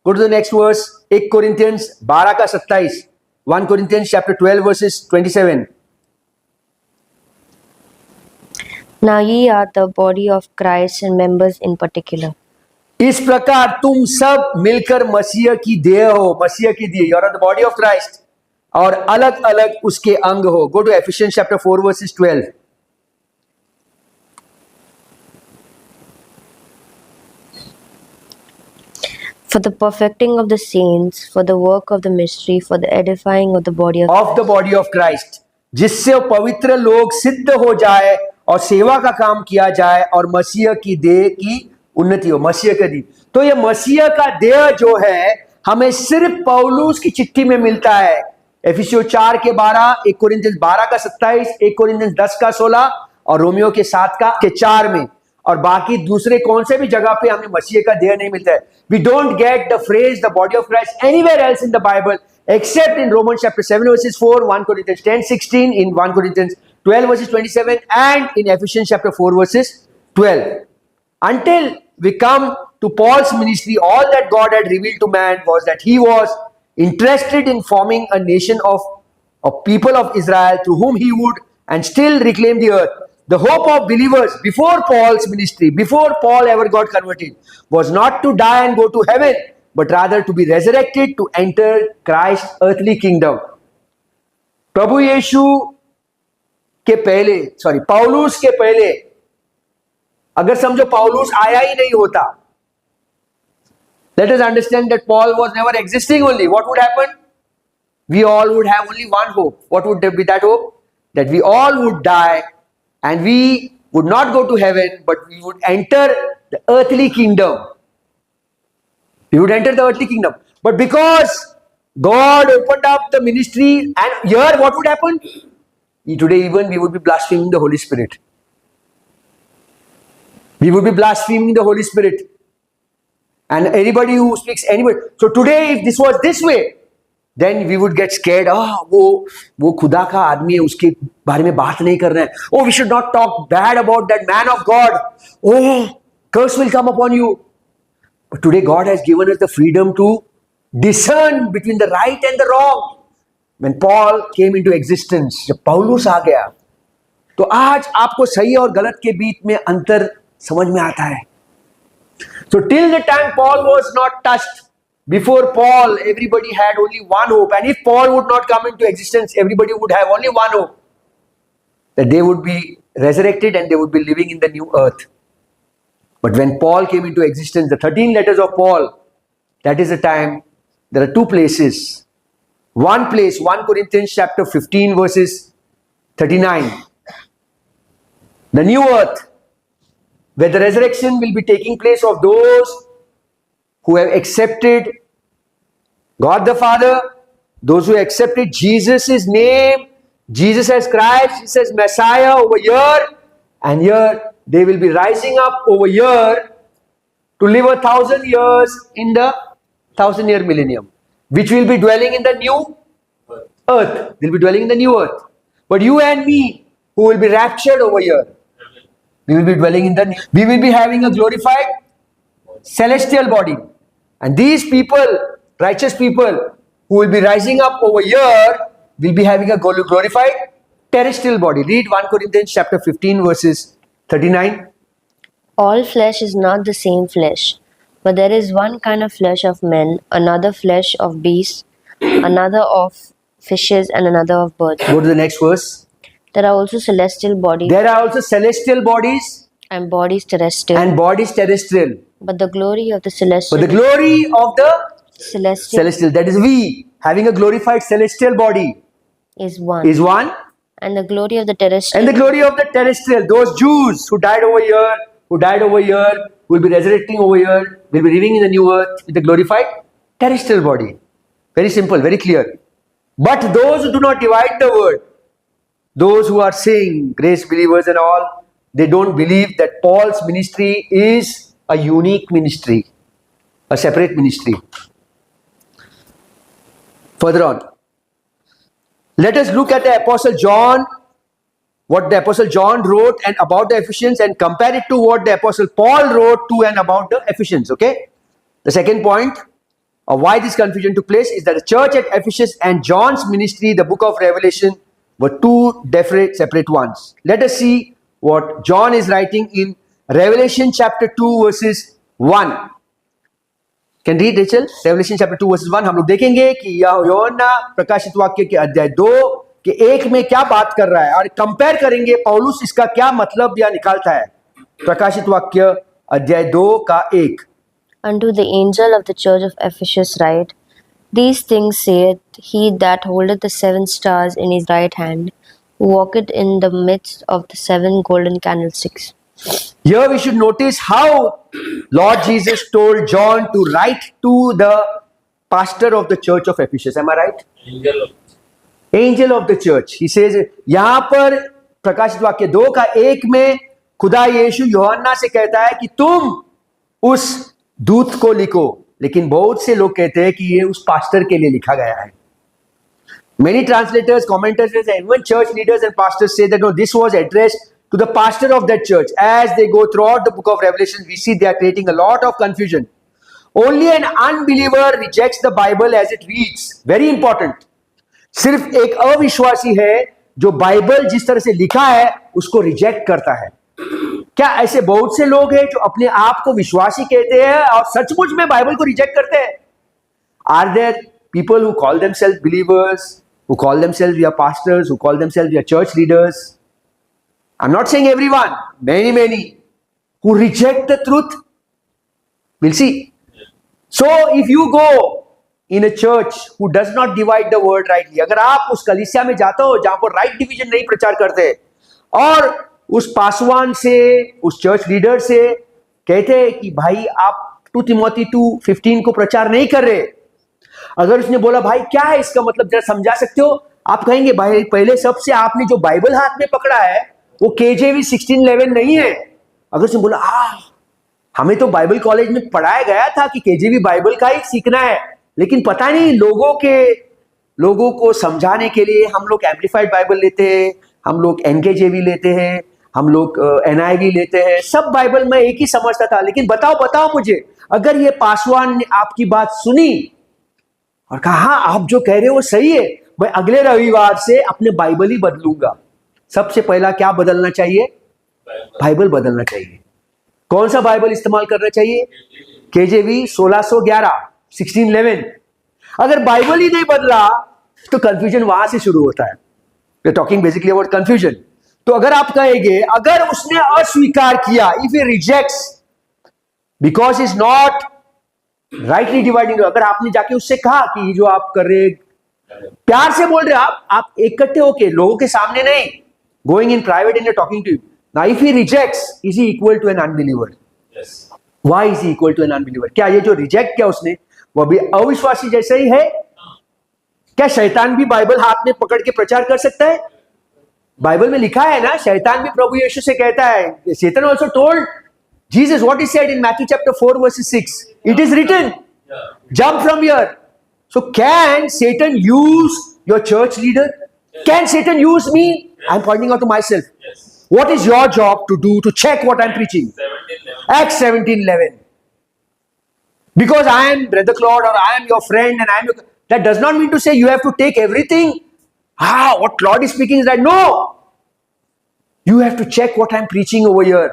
go to the next verse. 1 Corinthians 12 का 27. 1 Corinthians chapter 12 verses 27. Now ye are the body of Christ and members in particular. इस प्रकार तुम सब मिलकर मसीह की देह हो, मसीह की देह, you are the body of Christ, और अलग अलग उसके अंग हो. Go to Ephesians chapter 4 verses 12. For the perfecting of the saints, for the work of the mystery, for the edifying of the body of of the body of Christ, जिससे पवित्र लोग सिद्ध हो जाए और सेवा का काम किया जाए और मसीह की देह की उन्नति हो. मसीह का देह, तो ये मसीह का देह जो है हमें सिर्फ पौलुस की चिट्ठी में मिलता है. एफिसियों 4 के 12, 1 कोरिन्थियंस 12 का 27, 1 कोरिन्थियंस 10 का 16 और रोमियो के 7 का 4 में. और बाकी दूसरे कौन से भी जगह पे हमें मसीह का देह नहीं मिलता है. We don't get the phrase the body of Christ anywhere else in the Bible except in Romans chapter 7 verses 4, 1 Corinthians 10, 16, in 1 Corinthians 12 verses 27, and in Ephesians chapter 4 verses 12. Until we come to Paul's ministry, all that God had revealed to man was that he was interested in forming a nation of people of Israel through whom he would and still reclaim the earth. The hope of believers before Paul's ministry, before Paul ever got converted, was not to die and go to heaven, but rather to be resurrected to enter Christ's earthly kingdom. प्रभु यीशु के पहले, पौलुस के पहले, अगर समझो पौलुस आया ही नहीं होता, let us understand that Paul was never existing only. What would happen? We all would have only one hope. What would be that hope? That we all would die and we would not go to heaven, but we would enter the earthly kingdom. We would enter the earthly kingdom. But because God opened up the ministry, and here what would happen? Today even we would be blaspheming the Holy Spirit. We would be blaspheming the Holy Spirit. And anybody who speaks anybody. So today if this was this way, then we would get scared. वो खुदा का आदमी है, उसके बारे में बात नहीं कर रहे हैं. Oh, we should not talk bad about that man of God. Oh, curse will come upon you. But today God has given us the freedom to discern between the right and the wrong. When Paul came into existence, जब पौलुस आ गया, तो आज आपको सही और गलत के बीच में अंतर समझ में आता है. So till the time Paul was not touched, before Paul everybody had only one hope, and if Paul would not come into existence, everybody would have only one hope, that they would be resurrected and they would be living in the new earth. But when Paul came into existence, the 13 letters of Paul, that is the time, there are two places. One place, 1 Corinthians chapter 15 verses 39. The new earth, where the resurrection will be taking place of those who have accepted God the Father, those who accepted Jesus' name, Jesus as Christ, Jesus as Messiah over here, and here they will be rising up over here to live 1,000 years in the 1,000-year millennium, which will be dwelling in the new earth. They'll be dwelling in the new earth. But you and me, who will be raptured over here, we will be dwelling in the new. We will be having a glorified celestial body. And these people, righteous people, who will be rising up over here, will be having a glorified terrestrial body. Read 1 Corinthians chapter 15 verses 39. all flesh is not the same flesh, but there is one kind of flesh of men, another flesh of beasts, another of fishes, and another of birds. Go to the next verse. There are also celestial bodies There are also celestial bodies and bodies terrestrial, and bodies terrestrial. but the glory of the celestial, But the glory of the celestial that is we, having a glorified celestial body, is one, is one. and the glory of the terrestrial And the glory of the terrestrial, those Jews who died over here, will be resurrecting over here, will be living in the new earth with the glorified terrestrial body. Very simple, very clear. But those who do not divide the word, those who are saying, grace believers and all, they don't believe that Paul's ministry is a unique ministry, a separate ministry. Further on, let us look at the Apostle John, what the Apostle John wrote and about the Ephesians, and compare it to what the Apostle Paul wrote to and about the Ephesians. Okay? The second point of why this confusion took place is that the church at Ephesus and John's ministry, the book of Revelation, were two separate ones. Let us see what John is writing in Revelation chapter 2 verses 1. Can read Rachel? Revelation chapter 2 verses 1. हम लोग देखेंगे कि यूहन्ना प्रकाशित वाक्य के अध्याय 2 के 1 में क्या बात कर रहा है और कंपेयर करेंगे पौलुस इसका क्या मतलब या निकालता है. प्रकाशित वाक्य अध्याय 2 का 1. Unto the angel of the church of Ephesus write, These things saith he that holdeth the 7 stars in his right hand, who walketh in the midst of the 7 golden candlesticks. Here we should notice how Lord Jesus told John to write to the pastor of the church of Ephesus. Am I right? Angel of the church. He says, यहाँ पर प्रकाशित वाक्य 2 का 1 में खुदा यीशु यूहन्ना से कहता है कि तुम उस दूत को लिखो. लेकिन बहुत से लोग कहते हैं कि ये उस पास्टर के लिए लिखा गया है. Many translators, commentators, and even church leaders and pastors say that no, this was addressed to the pastor of that church. As they go throughout the book of Revelation, we see they are creating a lot of confusion. Only an unbeliever rejects the Bible as it reads. Very important. सिर्फ एक अविश्वासी है जो Bible जिस तरह से लिखा है उसको रिजेक्ट करता है. क्या ऐसे बहुत से लोग हैं जो अपने आप को विश्वासी कहते हैं और सचमुच में बाइबल को रिजेक्ट करते हैं? Are there people who call themselves believers, who call themselves your pastors, who call themselves your church leaders? I'm not saying everyone, many who reject the truth. We'll see. So if you go in a church who does not divide the word rightly, अगर आप उस कलीसिया में जाते हो जहां पर right division नहीं प्रचार करते और उस पासवान से, उस चर्च लीडर से कहते हैं कि भाई आप 2 तिमोथी 2:15 को प्रचार नहीं कर रहे, अगर उसने बोला भाई क्या है इसका मतलब जरा समझा सकते हो, आप कहेंगे भाई पहले सबसे आपने जो बाइबल हाथ में पकड़ा है वो केजेवी 1611 नहीं है. अगर उसने बोला हमें तो बाइबल कॉलेज में पढ़ाया गया था कि केजेवी बाइबल का ही सीखना है, लेकिन पता नहीं लोगों को समझाने के लिए हम लोग एम्पलीफाइड बाइबल लेते हैं, हम लोग एनकेजेवी लेते हैं, हम लोग एनआईवी लेते हैं, सब बाइबल में एक ही समझता था. लेकिन बताओ मुझे, अगर ये पासवान ने आपकी बात सुनी और कहा हाँ आप जो कह रहे हो वो सही है, मैं अगले रविवार से अपने बाइबल ही बदलूंगा, सबसे पहला क्या बदलना चाहिए? बाइबल बदलना चाहिए. कौन सा बाइबल इस्तेमाल करना चाहिए? केजेवी 1611. अगर बाइबल ही नहीं बदला तो कंफ्यूजन वहां से शुरू होता है. We are talking basically about confusion. तो अगर आप कहेंगे अगर उसने अस्वीकार किया, if he rejects because is not rightly dividing, अगर आपने जाके उससे कहा कि जो आप कर रहे, प्यार से बोल रहे आप इकट्ठे होके लोगों के सामने नहीं, going in private and talking to you. Now if he rejects, is he equal to an unbeliever? Why is he equal to an unbeliever? क्या ये जो रिजेक्ट किया उसने वो भी अविश्वासी जैसा ही है? क्या शैतान भी बाइबल हाथ में पकड़ के प्रचार कर सकता है? बाइबल में लिखा है ना, शैतान भी प्रभु यीशु से कहता है, Satan also told Jesus what he said in Matthew chapter 4 verse 6. It is written, jump from here. So can Satan use your church leader? Can Satan use me? I'm pointing out to myself. What is your job to do to check what I'm preaching? Acts 17:11. Because I am Brother Claude or I am your friend and I am your, that does not mean to say you have to take everything. What Claude is speaking is that no. You have to check what I'm preaching over here.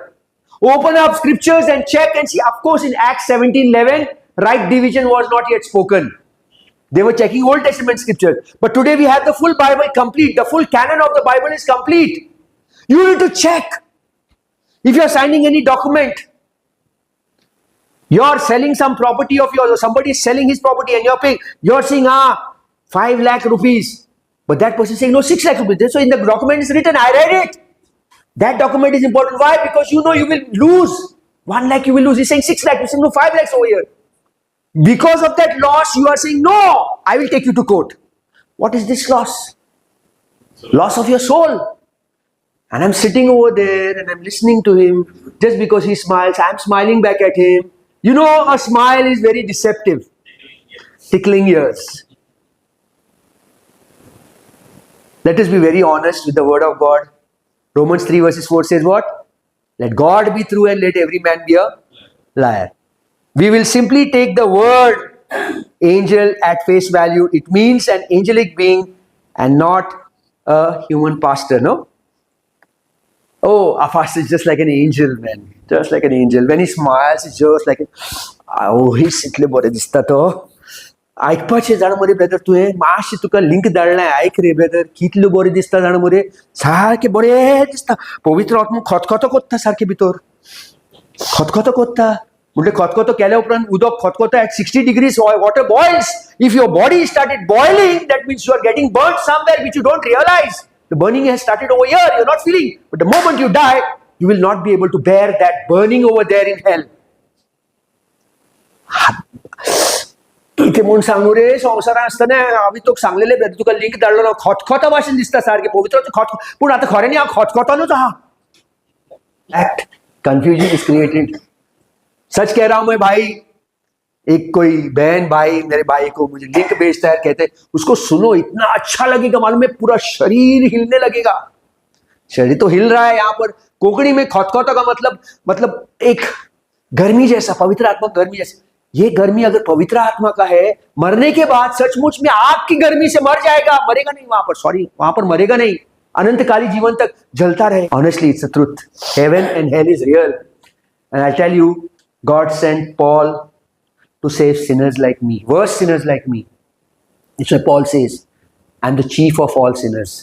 Open up scriptures and check and see. Of course, in Acts 17:11, right division was not yet spoken. They were checking Old Testament scriptures. But today we have the full Bible complete. The full canon of the Bible is complete. You need to check. If you're signing any document, you're selling some property of yours or somebody is selling his property and you're paying, you're saying 5 lakh rupees. But that person is saying no, 6 lakh rupees. So in the document is written, I read it. That document is important. Why? Because you know you will lose. 1 lakh you will lose. He's saying 6 lakh. You're saying no, 5 lakhs over here. Because of that loss, you are saying no, I will take you to court. What is this loss? Loss of your soul. And I'm sitting over there and I'm listening to him. Just because he smiles, I'm smiling back at him. You know, a smile is very deceptive. Tickling ears. Let us be very honest with the word of God. Romans 3 verses 4 says what? Let God be true and let every man be a liar. We will simply take the word angel at face value. It means an angelic being and not a human pastor, no? Oh, our pastor is just like an angel, man. Just like an angel. When he smiles, it's just like oh, he's इतले बरे दिसता तो. ऐकपाचे जाण मरे brother तुवें मातशें तुका link धाडलां ऐक रे ब्रदर कितले बरे दिसता जाण मरे सारके बरे दिसता पवित्र आत्मा खतखतो कोत्ता सारके भितर खतखतो कोत्ता म्हणजे खतखतो केल्या उपरांत उदक खतखतो at 60 degrees water boils. If your body started boiling, that means you are getting burnt somewhere which you don't realize. The burning has started over here, you're not feeling. But the moment you die, you will not be able to bear that burning over there in hell. इथे म्हणून सांगू रे संवसारान आसतना हांवें तुका सांगलेले तुका link धाडलो ना खतखता भाशेन दिसता सारकें पवित्र खत पूण आतां खऱ्यांनी हांव खतखतानूच आहा एक्ट कंफ्यूजन इज क्रिएटेड सच कह रहा हूं मैं भाई एक कोई बहन भाई मेरे भाई को मुझे लिंक भेजता है कहते उसको सुनो इतना अच्छा लगेगा मालूम है पूरा शरीर हिलने लगेगा शरीर तो हिल रहा है यहाँ पर कोंकणी में खतखता का मतलब एक गर्मी जैसा पवित्र आत्मा गर्मी जैसा ये गर्मी अगर पवित्र आत्मा का है मरने के बाद सचमुच में आग की गर्मी से मर जाएगा मरेगा नहीं वहां पर मरेगा नहीं अनंतकाली जीवन तक जलता रहे honestly it's the truth heaven and hell is real and I tell you God sent Paul to save sinners like me, worse sinners like me. That's why Paul says, I'm the chief of all sinners.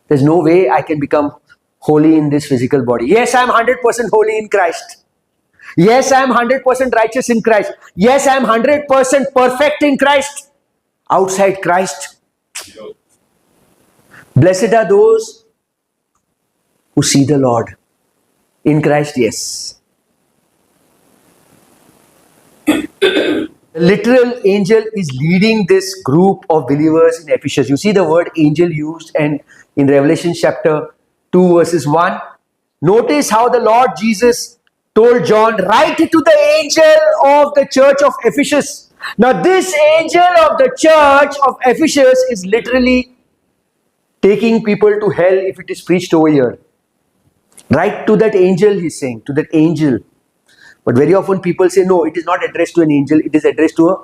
There's no way I can become holy in this physical body. Yes, I'm 100% holy in Christ. Yes, I'm 100% righteous in Christ. Yes, I'm 100% perfect in Christ. Outside Christ. Blessed are those who see the Lord. In Christ, yes. The literal angel is leading this group of believers in Ephesus. You see the word angel used and in Revelation chapter 2 verses 1. Notice how the Lord Jesus told John, write it to the angel of the church of Ephesus. Now this angel of the church of Ephesus is literally taking people to hell if it is preached over here. Write to that angel, he's saying, to that angel. But very often people say, no, it is not addressed to an angel, it is addressed to a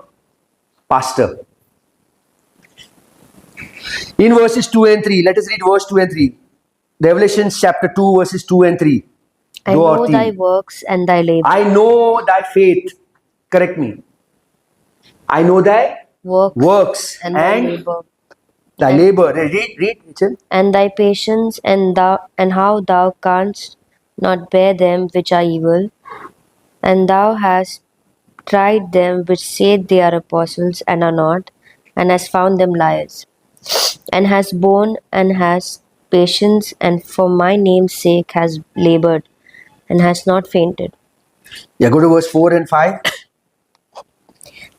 pastor. In verses 2 and 3, let us read verse 2 and 3. Revelation chapter 2 verses 2 and 3. I know thy works and thy labor. I know thy faith. Correct me. I know thy works and thy labor. Thy labor. Read, Richard. And thy patience and how thou canst not bear them which are evil. And thou hast tried them which say they are apostles and are not, and hast found them liars, and hast borne and hast patience, and for my name's sake hast labored, and hast not fainted. Yeah, go to verse 4 and 5.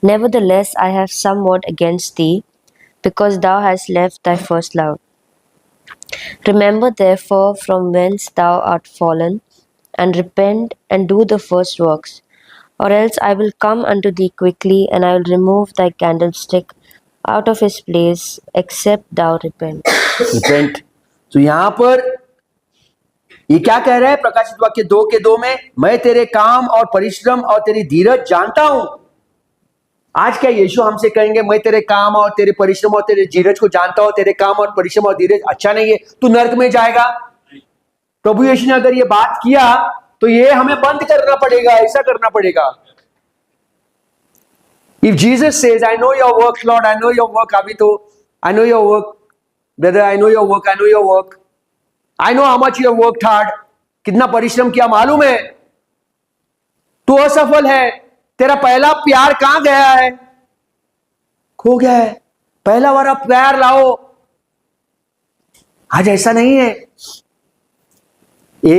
Nevertheless, I have somewhat against thee, because thou hast left thy first love. Remember therefore from whence thou art fallen, and repent and do the first works, or else I will come unto thee quickly, and I will remove thy candlestick out of his place, except thou repent. Repent. तो यहाँ पर ये क्या कह रहा है प्रकाशित वाक्य 2 के 2 में मैं तेरे काम और परिश्रम और तेरी धीरज जानता हूं आज क्या यीशु हमसे कहेंगे मैं तेरे काम और तेरे परिश्रम और तेरे धीरज को जानता हूं तेरे काम और परिश्रम और धीरज अच्छा नहीं है तू नरक में जाएगा प्रभु यीशु ने अगर ये बात किया तो ये हमें बंद करना पड़ेगा ऐसा करना पड़ेगा If Jesus says, I know your work, Lord, I know your work, Abito, I know your work, brother, I know your work, I know your work. I know how much you have worked hard. कितना परिश्रम किया मालूम है तू असफल है तेरा पहला प्यार कहां गया है खो गया है पहला वाला प्यार लाओ आज ऐसा नहीं है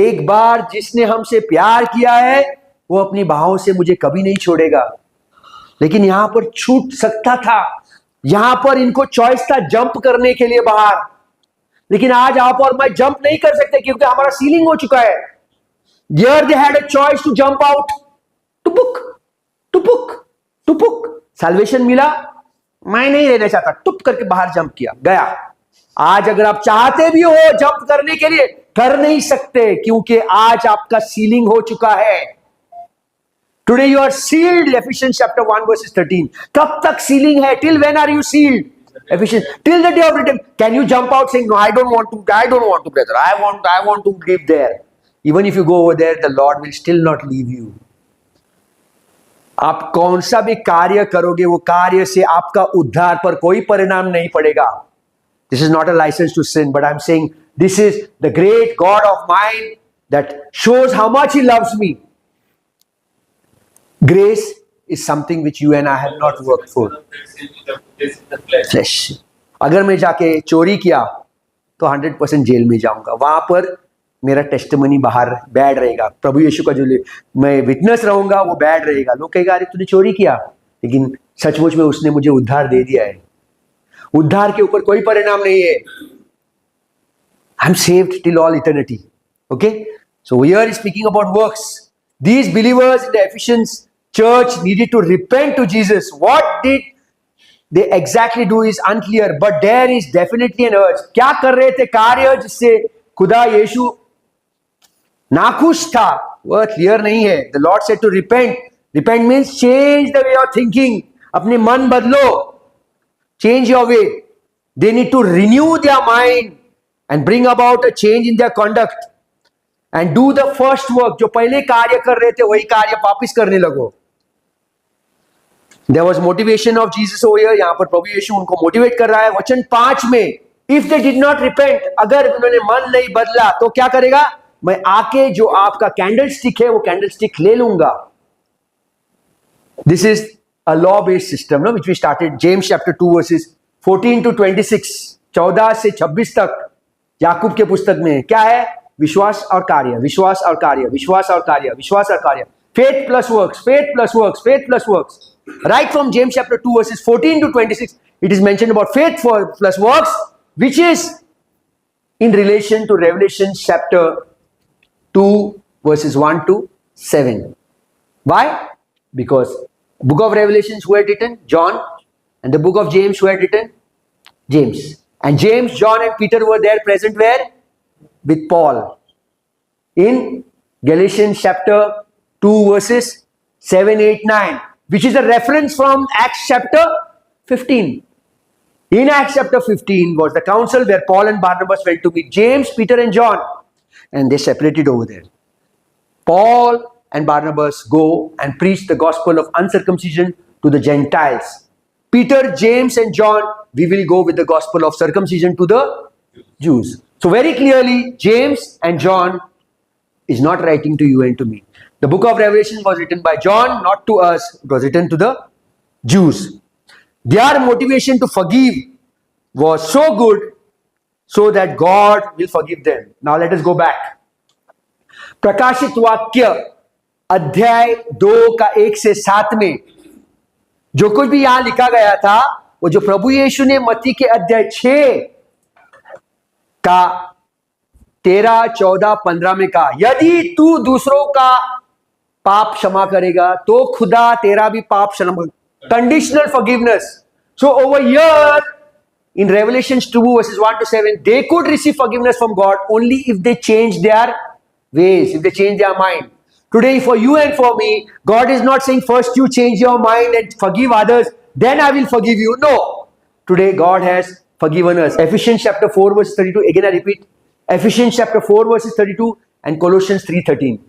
एक बार जिसने हमसे प्यार किया है वो अपनी बाहों से मुझे कभी नहीं छोड़ेगा लेकिन यहां पर छूट सकता था यहां पर इनको चॉइस था जंप करने के लिए बाहर लेकिन आज आप और मैं जंप नहीं कर सकते क्योंकि हमारा सीलिंग हो चुका है Here they had a choice to jump out to book salvation मिला मैं नहीं रहना चाहता टुप करके बाहर जंप किया गया आज अगर आप चाहते भी हो जंप करने के लिए कर नहीं सकते क्योंकि आज आपका सीलिंग हो चुका है Today you are sealed, Ephesians chapter 1 verses 13. कब तक सीलिंग है? Till when are you sealed? Ephesians, till the day of redemption. Can you jump out saying, no, I don't want to, brother. I want to live there. Even if you go over there, the Lord will still not leave you. आप कौन सा भी कार्य करोगे, वो कार्य से आपका उद्धार पर कोई परिणाम नहीं पड़ेगा. This is not a license to sin, but I'm saying this is the great God of mine that shows how much He loves me. Grace is something which you and I have not worked for. Flesh. अगर मैं जाके चोरी किया तो 100% jail में जाऊंगा. वहां पर मेरा टेस्टिमनी बाहर बैड रहेगा. प्रभु यीशु का जो मैं विटनेस रहूंगा वो बैड रहेगा. लोग कहेगा अरे तूने चोरी किया, लेकिन सचमुच में उसने मुझे उद्धार दे दिया है. उद्धार के ऊपर कोई परिणाम नहीं है. I am saved till all eternity. Okay, so here is speaking about works. These believers in the Ephesians church needed to repent to Jesus. What did they exactly do is unclear, but there is definitely an urge. क्या कर रहे थे कार्य जिससे खुदा यीशु नाखुश था, वह क्लियर नहीं है. The Lord said to repent. Repent means change the way of thinking. अपने मन बदलो. Change your way. They need to renew their mind and bring about a change in their conduct. And do the first work. जो पहले कार्य कर रहे थे वही कार्य वापिस करने लगो. There was motivation of Jesus over here. यहाँ पर प्रभु यीशु उनको मोटिवेट कर रहा है. वचन 5 में if they did not repent, अगर उन्होंने मन नहीं बदला तो क्या करेगा? मैं आके जो आपका कैंडल स्टिक है वो कैंडल स्टिक ले लूंगा. This is a law based system, no, which we started. James chapter 2 verses 14 to 26, 14 से 26 तक याकूब के पुस्तक में क्या है? विश्वास और कार्य, विश्वास और कार्य, विश्वास और कार्य, विश्वास और कार्य. Faith plus works, faith plus works, faith plus works. Right from James chapter 2 verses 14 to 26, it is mentioned about faith plus works, which is in relation to Revelation chapter 2 verses 1 to 7. Why? Because book of Revelations who had written? John. And the book of James who had written? James. And James, John and Peter were there present where? With Paul in Galatians chapter 2 verses 7, 8, 9, which is a reference from Acts chapter 15. In Acts chapter 15 was the council where Paul and Barnabas went to meet James, Peter and John, and they separated over there. Paul and Barnabas go and preach the gospel of uncircumcision to the Gentiles. Peter, James and John, we will go with the gospel of circumcision to the Jews. So very clearly, James and John is not writing to you and to me. The book of Revelation was written by John, not to us. It was written to the Jews. Their motivation to forgive was so good so that God will forgive them. Now let us go back. प्रकाशित वाक्य अध्याय 2 का 1 से 7 में जो कुछ भी यहां लिखा गया था, वो जो प्रभु यीशु ने मत्ती के अध्याय 6 का 13, 14, 15 में कहा, यदि तू दूसरों का पाप क्षमा करेगा तो खुदा तेरा भी पाप क्षमा. Conditional forgiveness. So over here in Revelation 2 verses 1 to 7, they could receive forgiveness from God only if they change their ways, if they change their mind. Today for you and for me, God is not saying first you change your mind and forgive others, then I will forgive you. No. Today God has forgiven us. Ephesians chapter 4 verse 32, again I repeat, Ephesians chapter 4 verses 32 and Colossians 3:13.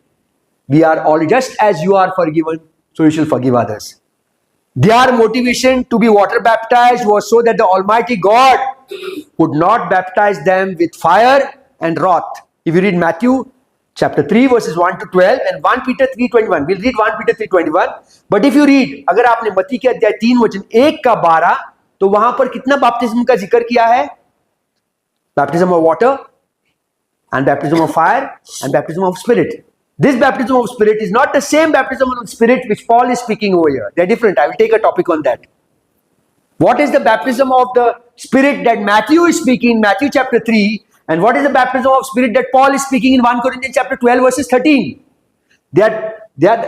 We are all just as you are forgiven, so you shall forgive others. Their motivation to be water baptized was so that the Almighty God would not baptize them with fire and wrath. If you read Matthew chapter 3 verses 1 to 12 and 1 Peter 3:21, we'll read 1 Peter 3:21. But if you read, अगर आपने मत्ती के अध्याय 3 वचन 1 का 12, तो वहां पर कितना बैप्टिज्म का जिक्र किया है? Baptism of water and baptism of fire and baptism of spirit. This baptism of spirit is not the same baptism of spirit which Paul is speaking over here. They're different. I will take a topic on that. What is the baptism of the spirit that Matthew is speaking in Matthew chapter 3, and what is the baptism of spirit that Paul is speaking in 1 Corinthians chapter 12 verses 13? They are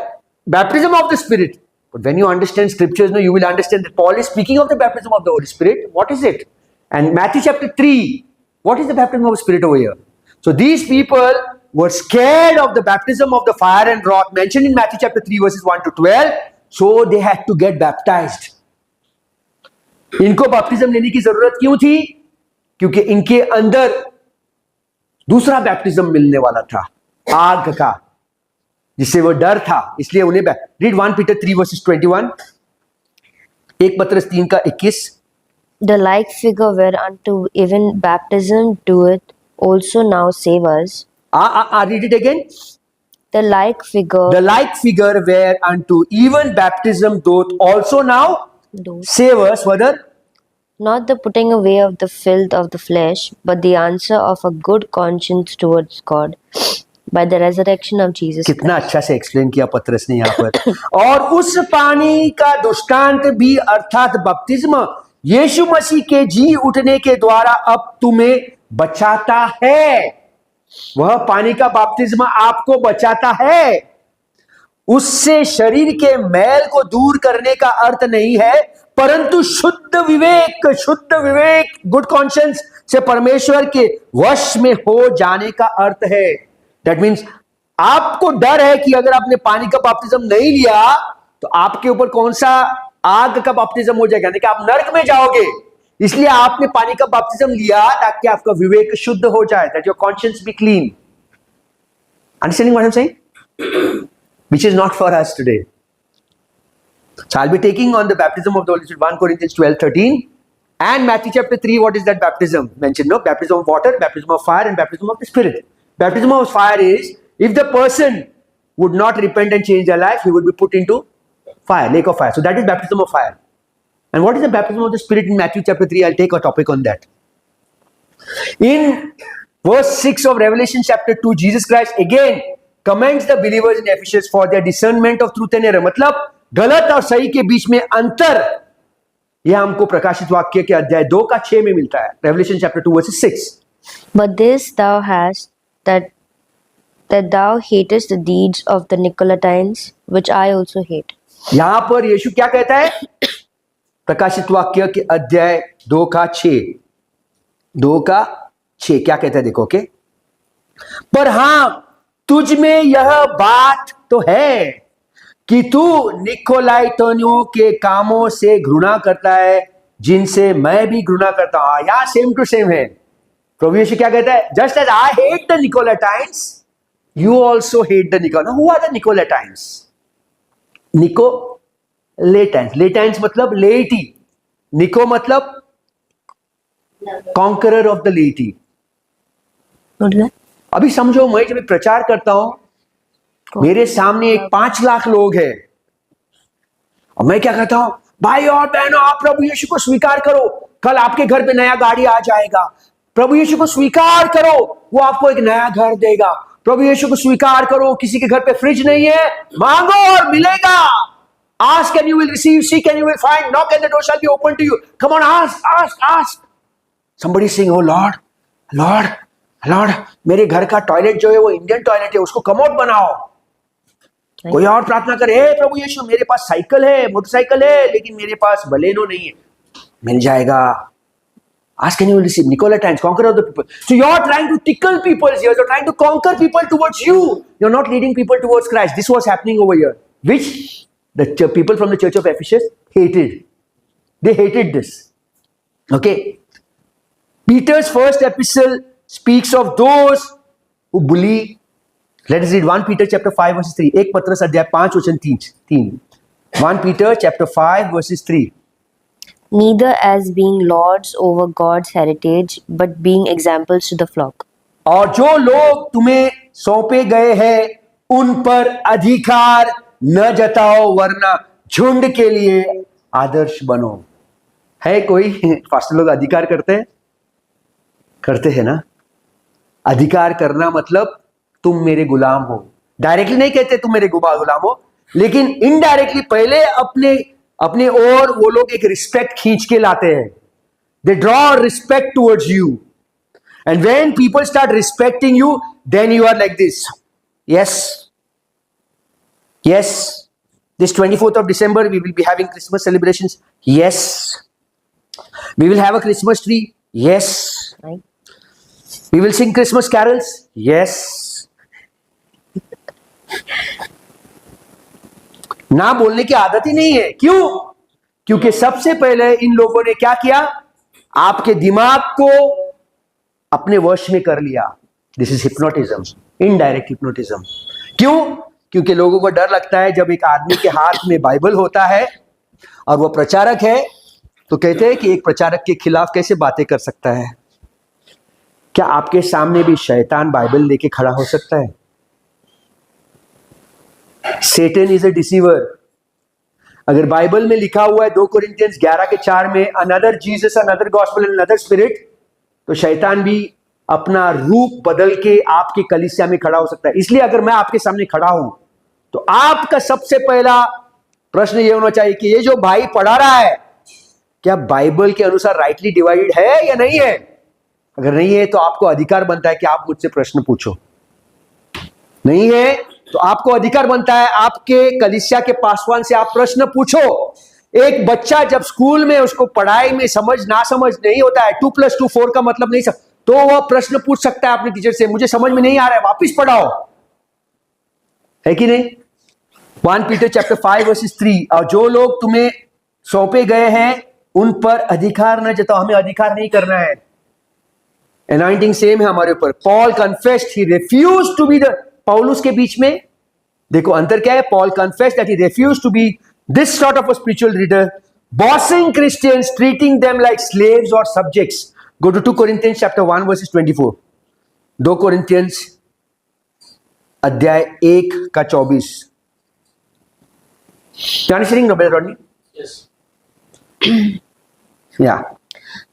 baptism of the spirit. But when you understand scriptures, you will understand that Paul is speaking of the baptism of the Holy Spirit. What is it? And Matthew chapter 3, what is the baptism of the spirit over here? So these people were scared of the baptism of the fire and wrath mentioned in Matthew chapter 3 verses 1 to 12. So they had to get baptized. इनको baptism लेने की जरूरत क्यों थी? क्योंकि इनके अंदर दूसरा बैप्टिज्म मिलने वाला था. आग का, जिससे वो डर था, इसलिए उन्हें रीड 1 Peter 3 verses 21, 1 Petrus 3 का 21. The like figure whereunto even baptism doeth also now save us. Read it again. The like figure The like figure whereunto even baptism doth also now doeth save us, further. not the putting away of the filth of the flesh, but the answer of a good conscience towards God by the resurrection of Jesus कितना Christ. अच्छा से explain किया पतरस ने यहाँ पर. और उस पानी का दृष्टांत भी अर्थात बपतिस्मा यीशु मसीह के जी उठने के द्वारा अब तुम्हें बचाता है. वह पानी का बपतिस्मा आपको बचाता है. उससे शरीर के मैल को दूर करने का अर्थ नहीं है, परंतु शुद्ध विवेक, गुड कॉन्शियंस से परमेश्वर के वश में हो जाने का अर्थ है. दैट मीन्स आपको डर है कि अगर आपने पानी का बपतिस्म नहीं लिया तो आपके ऊपर कौन सा आग का बपतिस्म हो जाएगा, यानी कि आप नरक में जाओगे. इसलिए आपने पानी का बपतिस्म लिया ताकि आपका विवेक शुद्ध हो जाए, that your conscience B clean. Understanding what I am saying? Which is not for us today. So I'll be taking on the baptism of the Holy Spirit, 1 Corinthians 12:13, and Matthew chapter 3. What is that baptism mentioned? No, baptism of water, baptism of fire, and baptism of the Spirit. Baptism of fire is if the person would not repent and change their life, he would be put into fire, lake of fire. So that is baptism of fire. And what is the baptism of the Spirit in Matthew chapter 3? I'll take a topic on that. In verse 6 of Revelation chapter 2, Jesus Christ again commends the believers in Ephesus for their discernment of truth and error. मतलब गलत और सही के बीच में अंतर, यह हमको प्रकाशित वाक्य के अध्याय 2 का 6 में मिलता है. Revelation chapter 2 verses 6. But this thou hast, that thou hatest the deeds of the Nicolaitans, which I also hate. यहां पर यीशु क्या कहता है? प्रकाशित वाक्य के अध्याय 2 का 6, 2 का 6 क्या कहता है देखो. ओके, पर हां तुझ में यह बात तो है कि तू निकोलाइटोनियों के कामों से घृणा करता है, जिनसे मैं भी घृणा करता हूं. यहां सेम टू सेम है. प्रभु यीशु क्या कहता है? Just as I hate the Nicolaitans, you also hate the Nicola. Who are the Nicolaitans? Nicolaitans, laitans मतलब लेटी, निको मतलब conqueror of the laity. What is that? अभी समझो, मैं जब प्रचार करता हूं, मेरे सामने एक 5 लाख लोग हैं, और मैं क्या कहता हूं? भाई और बहनों, आप प्रभु यीशु को स्वीकार करो, कल आपके घर पे नया गाड़ी आ जाएगा. प्रभु यीशु को स्वीकार करो, वो आपको एक नया घर देगा. प्रभु यीशु को स्वीकार करो, किसी के घर पे फ्रिज नहीं है, मांगो और मिलेगा. Ask and you will receive, seek and you will find, knock and the door shall be open to you. Come on, ask. Somebody is saying, oh Lord, मेरे घर का टॉयलेट जो है वो इंडियन टॉयलेट है, उसको कमोड बनाओ. कोई और प्रार्थना करे, हे प्रभु यीशु, मेरे पास साइकिल है, मोटरसाइकिल है, लेकिन मेरे पास बलेनो नहीं है. मिल जाएगा. Ask and you will receive. Nicolaitans, conqueror of the people. So you are trying to tickle people's ears. You're trying to conquer people towards you. You're not leading people towards Christ. This was happening over here, which the people from the church of Ephesus hated. They hated this. Okay. Peter's first epistle speaks of those who bully. Let us read 1 Peter chapter 5 verses 3. 1 पत्रस अध्याय 5 वचन 3. 1 Peter chapter 5 verses 3. Neither as being lords over God's heritage, but being examples to the flock. और जो लोग तुम्हें सौंपे गए हैं, उन पर अधिकार न जताओ, वरना झुंड के लिए आदर्श बनो. है कोई पास्टर लोग अधिकार करते हैं ना? अधिकार करना मतलब तुम मेरे गुलाम हो. डायरेक्टली नहीं कहते तुम मेरे गुलाम हो, लेकिन इनडायरेक्टली पहले अपने और वो लोग एक रिस्पेक्ट खींच के लाते हैं. They draw respect towards you, and when people start respecting you, then you are like this. Yes, this 24th of December we will be having Christmas celebrations. Yes, we will have a Christmas tree. Yes, Right? we will sing Christmas carols. Yes. ना बोलने की आदत ही नहीं है. क्यों? क्योंकि सबसे पहले इन लोगों ने क्या किया? आपके दिमाग को अपने वश में कर लिया. This is hypnotism. Indirect hypnotism. क्यों? क्योंकि लोगों को डर लगता है जब एक आदमी के हाथ में बाइबल होता है और वो प्रचारक है, तो कहते हैं कि एक प्रचारक के खिलाफ कैसे बातें कर सकता है। क्या आपके सामने भी शैतान बाइबल लेके खड़ा हो सकता है? Satan is a deceiver। अगर बाइबल में लिखा हुआ है 2 कोरिंथियंस 11:4 में another Jesus, another gospel and another spirit, तो शैतान भी अपना रूप बदल के आपकी कलीसिया में खड़ा हो सकता है। इसलिए अगर मैं आपके सामने खड़ा हूं तो आपका सबसे पहला प्रश्न यह होना चाहिए कि ये जो भाई पढ़ा रहा है क्या बाइबल के अनुसार राइटली डिवाइडेड है या नहीं है। अगर नहीं है तो आपको अधिकार बनता है कि आप मुझसे प्रश्न पूछो। नहीं है तो आपको अधिकार बनता है आपके कलीसिया के पासवान से आप प्रश्न पूछो। एक बच्चा जब स्कूल में उसको पढ़ाई में समझ ना समझ नहीं होता है, 2 + 2 4 का मतलब नहीं सब, तो वह प्रश्न पूछ सकता है अपने टीचर से, मुझे समझ में नहीं आ रहा है, वापिस पढ़ाओ, है कि नहीं। 1 पीटर चैप्टर 5:3, और जो लोग तुम्हें सौंपे गए हैं उन पर अधिकार न जताओ। हमें अधिकार नहीं करना है। अनॉइंटिंग सेम है हमारे ऊपर। Paul confessed, he refused to be the, पौलुस के बीच में देखो अंतर क्या है। Paul confessed that he refused to be this sort of a spiritual reader, bossing Christians, treating them like slaves or subjects. Go to 2 Corinthians chapter 1:24. 2 Corinthians अध्याय 1:24। Answering, no, Brother Rodney? Yes. Yeah.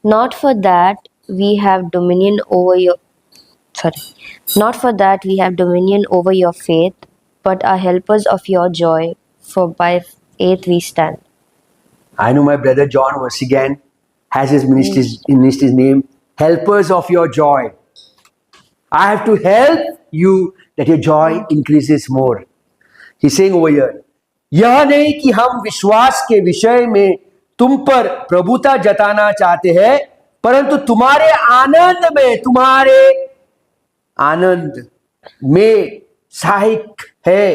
Not for that we have dominion over your not for that we have dominion over your faith, but are helpers of your joy, for by faith we stand. I know my brother John once again has his ministry's name, Helpers of Your Joy. I have to help you that your joy increases more. He's saying over here, यह नहीं कि हम विश्वास के विषय में तुम पर प्रभुता जताना चाहते हैं, परंतु तुम्हारे आनंद में सहायक है,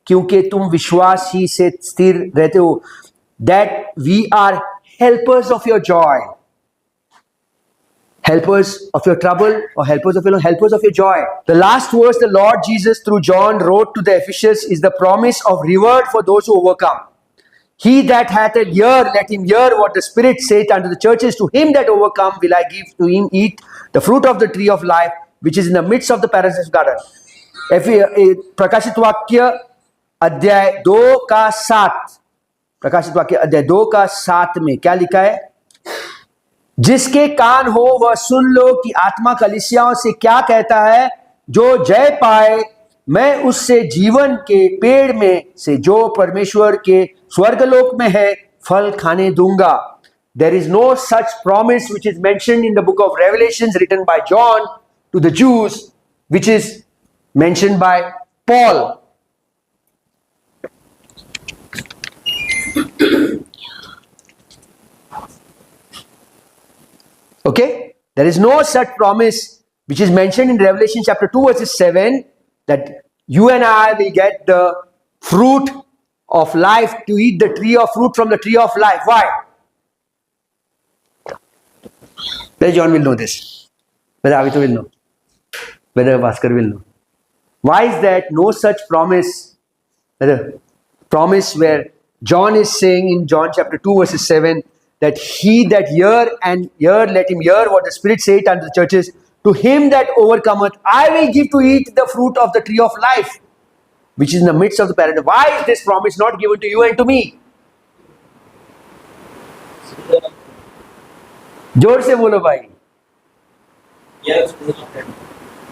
क्योंकि तुम विश्वास ही से स्थिर रहते हो। That we are helpers of your joy, helpers of your trouble, or helpers of your joy. The last verse the Lord Jesus through John wrote to the Ephesians is the promise of reward for those who overcome. He that hath an ear, let him hear what the Spirit saith unto the churches. To him that overcome will I give to him eat the fruit of the tree of life, which is in the midst of the paradise garden. प्रकाशित वाक्य अध्याय 2:7, प्रकाशित वाक्य अध्याय 2:7 में क्या लिखा है? जिसके कान हो वह सुन लो कि आत्मा कलीसियाओं से क्या कहता है। जो जय पाए मैं उससे जीवन के पेड़ में से जो परमेश्वर के स्वर्गलोक में है फल खाने दूंगा। There is no such promise which is mentioned in the book of Revelations written by John to the Jews, which is mentioned by Paul. Okay, there is no such promise which is mentioned in Revelation chapter 2:7 that you and I will get the fruit of life, to eat the tree of fruit from the tree of life. Why? Brother John will know this. Brother Avito will know. Brother Bhaskar will know. Why is that no such promise? The promise where John is saying in John chapter 2:7 that he that hear, let him hear what the Spirit saith unto the churches. To him that overcometh, I will give to eat the fruit of the tree of life, which is in the midst of the paradise. Why is this promise not given to you and to me? जोर से बोलो भाई। Yes.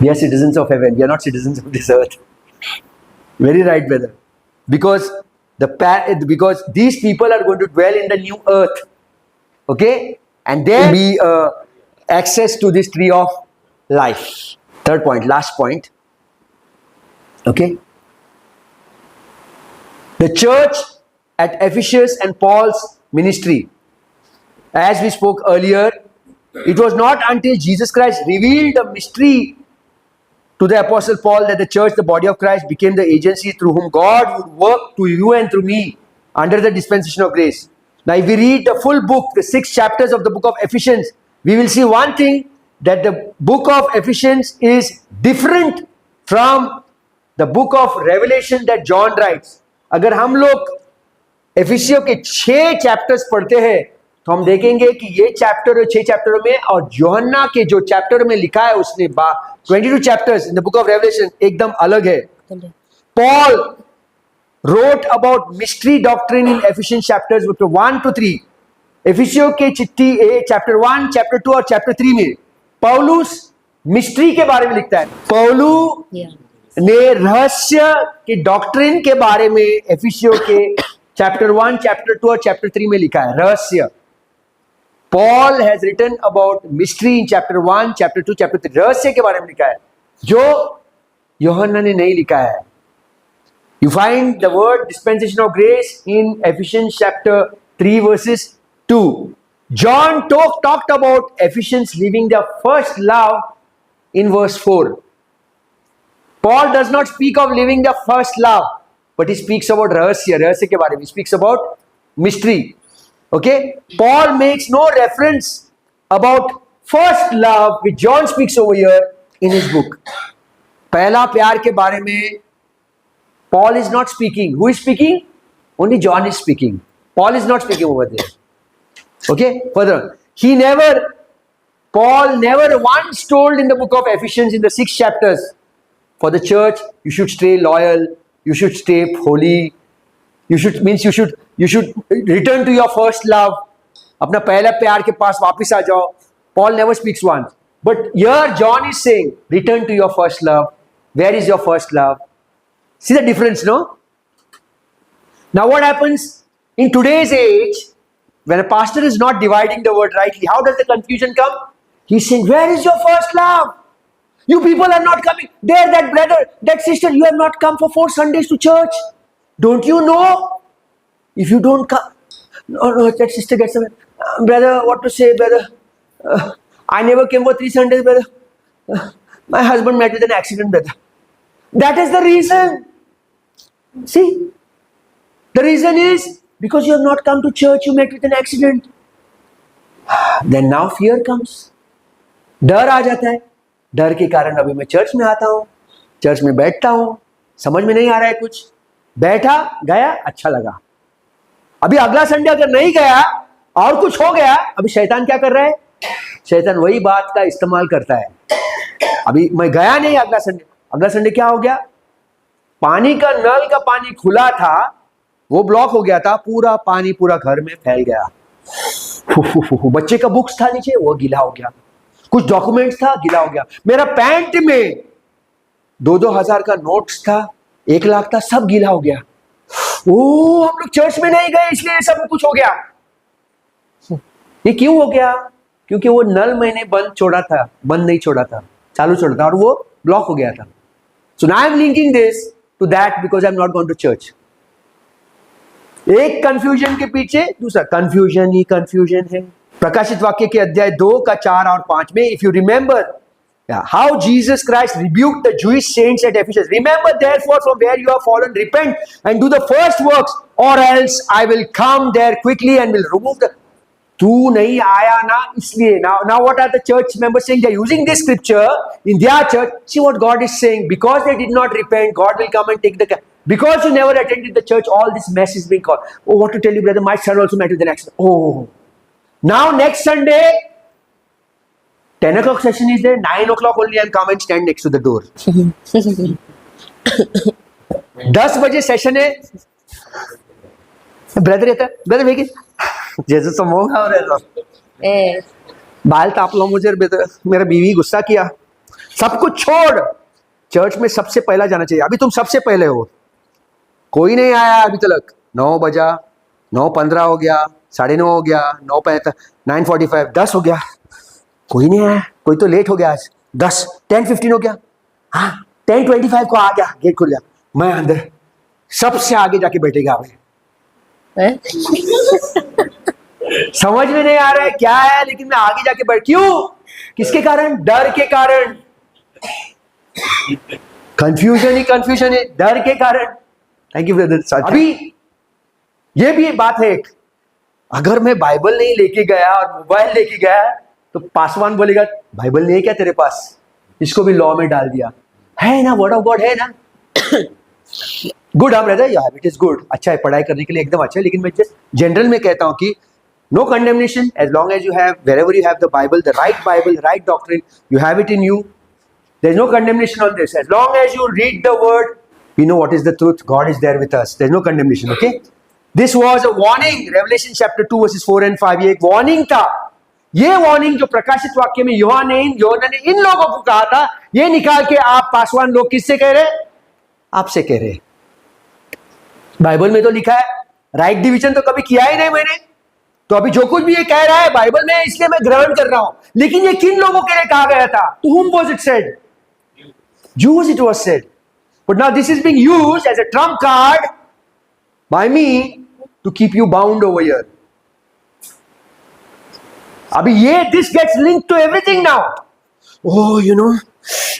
We are citizens of heaven. We are not citizens of this earth. Very right, brother. Because these people are going to dwell in the new earth. Okay? And there will be access to this tree of life. Third point, last point. Okay? The church at Ephesus and Paul's ministry, as we spoke earlier, it was not until Jesus Christ revealed the mystery to the Apostle Paul that the church, the body of Christ, became the agency through whom God would work to you and through me under the dispensation of grace. Now, if we read the full book, the 6 chapters of the book of Ephesians, we will see one thing, that the book of Ephesians is different from the book of Revelation that John writes. अगर हम लोग एफिसियों के 6 chapters पढ़ते हैं तो हम देखेंगे कि ये चैप्टर 6 चैप्टरों में और यूहन्ना के जो चैप्टर में लिखा है उसने 22 chapters in the book of revelation एकदम अलग है. Paul wrote about mystery doctrine in Ephesians chapters 1 to 3. एफिसियों के चिट्ठी चैप्टर 1, चैप्टर 2 और चैप्टर 3 में पौलुस मिस्ट्री के बारे में लिखता है. पौलू ने रहस्य के डॉक्ट्रिन के बारे में एफिसियों के चैप्टर 1, चैप्टर 2 और चैप्टर 3 में लिखा है. रहस्य. Paul has written about mystery in chapter 1, chapter 2, chapter 3. रहस्य के बारे में लिखा है जो यूहन्ना ने नहीं लिखा है. You find the word dispensation of grace in Ephesians chapter 3 verses 2. John talked about Ephesians leaving their first love in verse 4. Paul does not speak of leaving the first love, but he speaks about rahasya के बारे में. He speaks about mystery. Okay? Paul makes no reference about first love, which John speaks over here in his book. पहला प्यार के बारे में Paul is not speaking. Who is speaking? Only John is speaking. Paul is not speaking over there. Okay? Further, Paul never once told in the book of Ephesians in the 6 chapters, for the church, you should stay loyal, you should stay holy, you should return to your first love. अपना पहला प्यार के पास वापस आ जाओ. Paul never speaks once. But here John is saying, return to your first love. Where is your first love? See the difference, no? Now what happens in today's age, when a pastor is not dividing the word rightly, how does the confusion come? He's saying, where is your first love? You people are not coming. There, that brother, that sister, you have not come for 4 Sundays to church. Don't you know? If you don't come, no, that sister gets away. Brother, what to say, brother? I never came for 3 Sundays, brother. My husband met with an accident, brother. That is the reason. See? The reason is because you have not come to church, you met with an accident. Then now fear comes. डर आ जाता है. डर के कारण अभी मैं church में आता हूँ, चर्च में बैठता हूँ, समझ में नहीं आ रहा है कुछ, बैठा गया अच्छा लगा. अभी अगला संडे अगर नहीं गया और कुछ हो गया, अभी शैतान क्या कर रहा है? शैतान वही बात का इस्तेमाल करता है. अभी मैं गया नहीं अगला संडे क्या हो गया? पानी का नल का पानी खुला था, वो ब्लॉक हो गया था, पूरा पानी पूरा घर में फैल गया. बच्चे का बुक्स था नीचे, वो गीला हो गया. कुछ डॉक्यूमेंट्स था, गीला हो गया. मेरा पैंट में 2-2 हजार का नोट्स था, 1 लाख था, सब गीला हो गया. ओ, हम लोग चर्च में नहीं गए इसलिए सब कुछ हो गया. ये क्यों हो गया? क्योंकि वो नल मैंने बंद नहीं छोड़ा था, चालू छोड़ा था और वो ब्लॉक हो गया था. So now I am linking this to that because I am not going to church. एक कंफ्यूजन के पीछे दूसरा कंफ्यूजन ही कंफ्यूजन है. प्रकाशित वाक्य के अध्याय 2 का 4 और 5 में, if you remember how Jesus Christ rebuked the Jewish saints at Ephesus. Remember therefore from where you have fallen, repent and do the first works, or else I will come there quickly and will remove the. तू नहीं आया ना इसलिए. Now what are the church members saying? They are using this scripture in their church. See what God is saying. Because they did not repent, God will come and take the. Because you never attended the church, all this mess is being called. Oh, what to tell you, brother? My son also met with an accident. Oh, now next Sunday, 10 o'clock session is there. 9 o'clock only I'll come and stand next to the door. 10 बजे session है. Brother रहता है, brother भेगे जैसे तो मोह हो रहा था. बाल ताप लो मुझे, मेरा बीवी गुस्सा किया. सब कुछ छोड़, चर्च में सबसे पहला जाना चाहिए. अभी तुम सबसे पहले हो. कोई नहीं आया अभी तक. 9 बजा, 9:15 हो गया, 9:30 हो गया, 9:45, 10 हो गया, कोई नहीं आया. कोई तो लेट हो गया आज. 10:15 हो गया. हाँ, 10:25 को आ गया, गेट खुल गया. मैं अंदर सबसे आगे जाके बैठेगा. समझ में नहीं आ रहा है क्या है, लेकिन मैं आगे जाके बैठ. क्यों? किसके कारण? डर के कारण. कंफ्यूजन है, डर के कारण. Thank you brother. अभी ये भी एक बात है, अगर मैं बाइबल नहीं लेके गया और मोबाइल लेके गया तो पासवान बोलेगा बाइबल नहीं है क्या तेरे पास? इसको भी लॉ में डाल दिया. है ना, वर्ड ऑफ गॉड है ना. गुड, हाँ brother, your habit is good. अच्छा है, पढ़ाई करने के लिए एकदम अच्छा है. लेकिन मैं जस्ट जनरल में कहता हूँ कि no condemnation as long as you have, wherever you have the Bible, the right doctrine, you have it in you. There's no condemnation on this. As long as you read the word, we know what is the truth. God is there with us. There's no condemnation, okay? This was a warning. Revelation chapter 2 verses 4 and 5. ये एक warning था. ये warning जो प्रकाशित वाक्य में योहन्ना ने इन लोगों को कहा था, ये निकाल के आप पासवान लोग किससे कह रहे? आपसे कह रहे. बाइबल में तो लिखा है, राइट डिवीजन तो कभी किया ही नहीं मैंने. तो अभी जो कुछ भी ये कह रहा है बाइबल में, इसलिए मैं ग्रहण कर रहा हूं. लेकिन ये किन लोगों के लिए कहा गया था? To whom was it said? Jews it was said. But now this is being used as a trump card by me to keep you bound over here. Abhi this gets linked to everything now. Oh, you know,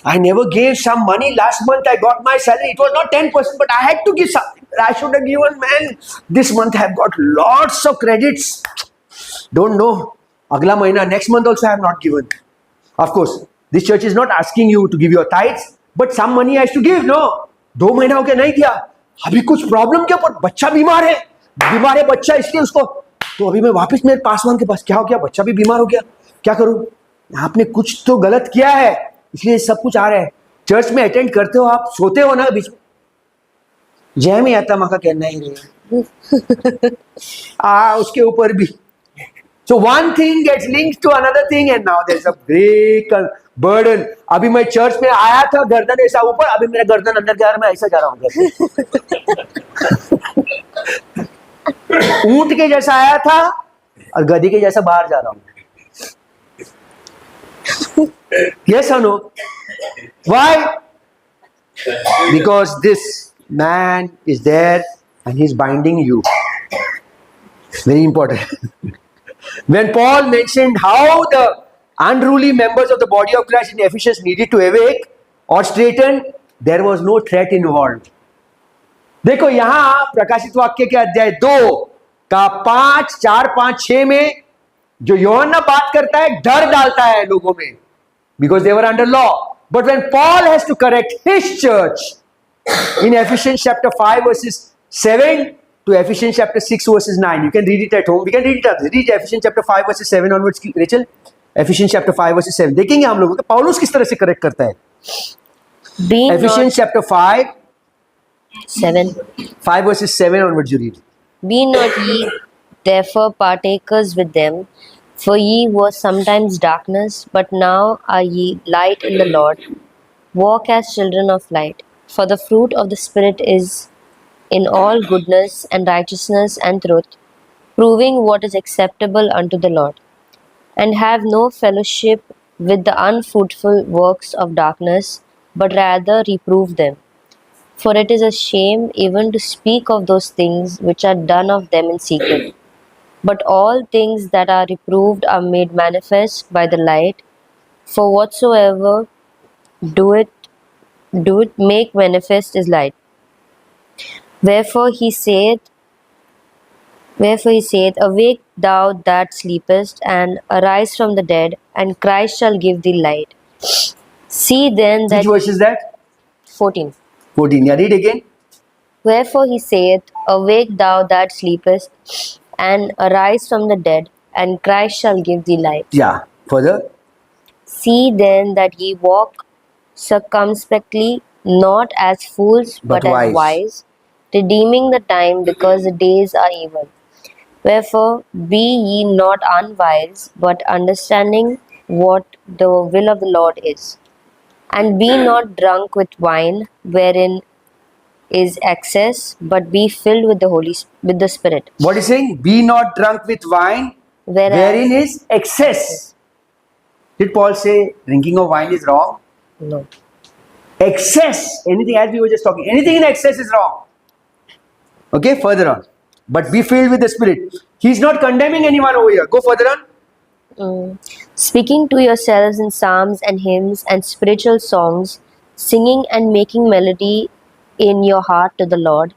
I never gave some money. Last month I got my salary. It was not 10%, but I had to give some. I should have given, man. This month I have got lots of credits. Don't know. Agla mahina, next month also I have not given. Of course, this church is not asking you to give your tithes, but some money I have to give, no? 2 महीना हो गया नहीं दिया. अभी कुछ problem क्या, पर बच्चा बीमार है बच्चा, इसलिए उसको, तो अभी मैं वापस मेरे पासवान के पास, क्या हो गया, बच्चा भी बीमार हो गया, क्या करूं? आपने कुछ तो गलत किया है, इसलिए सब कुछ आ रहा है. चर्च में अटेंड करते हो आप, सोते हो ना बीच में, जय में आता माँ का कहना ही नहीं. उसके ऊपर भी. So one thing gets linked to another thing and now there's a great burden. अभी मैं चर्च में आया था, गर्दन ऐसा ऊपर, अभी मेरा गर्दन अंदर जा रहा है, मैं ऐसा जा रहा हूँ. ऊंट के जैसा आया था और गधी के जैसा बाहर जा रहा हूँ. Yes or no? Why? Because this man is there and he's binding you. Very important. When Paul mentioned how the unruly members of the body of Christ in Ephesus needed to awake or straighten, there was no threat involved. देखो यहां प्रकाशित वाक्य के अध्याय 2 का 5, 4, 5, 6 में जो योहन्ना बात करता है, डर डालता है लोगों में, because they were under law. But when Paul has to correct his church in Ephesians chapter 5 verses 7 to Ephesians chapter 6 verses 9, you can read it at home. We can read it up. Read Ephesians chapter 5 verses 7 onwards, Rachel. Ephesians chapter 5 verses 7. देखेंगे हम लोगों को पौलुस किस तरह से correct करता है. Ephesians chapter 5 5 verses 7 onwards you read. Be not ye therefore partakers with them, for ye were sometimes darkness, but now are ye light in the Lord. Walk as children of light. For the fruit of the Spirit is in all goodness and righteousness and truth, proving what is acceptable unto the Lord. And have no fellowship with the unfruitful works of darkness, but rather reprove them. For it is a shame even to speak of those things which are done of them in secret. But all things that are reproved are made manifest by the light, for whatsoever do it make manifest is light. Wherefore he saith, Awake thou that sleepest, and arise from the dead, and Christ shall give thee light. See then that... Which verse is that? 14. 14. Yeah, read again. Wherefore he saith, Awake thou that sleepest, and arise from the dead, and Christ shall give thee light. Yeah, further. See then that ye walk circumspectly, not as fools, But but as wise, redeeming the time, because the days are evil. Wherefore be ye not unwise, but understanding what the will of the Lord is. And be not drunk with wine, wherein is excess, but be filled with the Spirit. What is saying? Be not drunk with wine, wherein is excess. Did Paul say drinking of wine is wrong? No. Excess, anything, as we were just talking, anything in excess is wrong. Okay, further on. But be filled with the Spirit. He's not condemning anyone over here. Go further on. Speaking to yourselves in psalms and hymns and spiritual songs, singing and making melody in your heart to the Lord,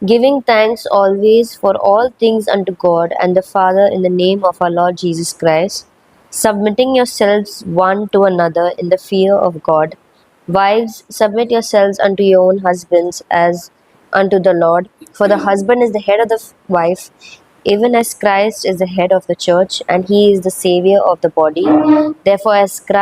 giving thanks always for all things unto God and the Father in the name of our Lord Jesus Christ, submitting yourselves one to another in the fear of God, Wives, submit yourselves unto your own husbands as unto the Lord. For the husband is the head of the wife, even as Christ is the head of the church, and he is the Savior of the body. Therefore, as the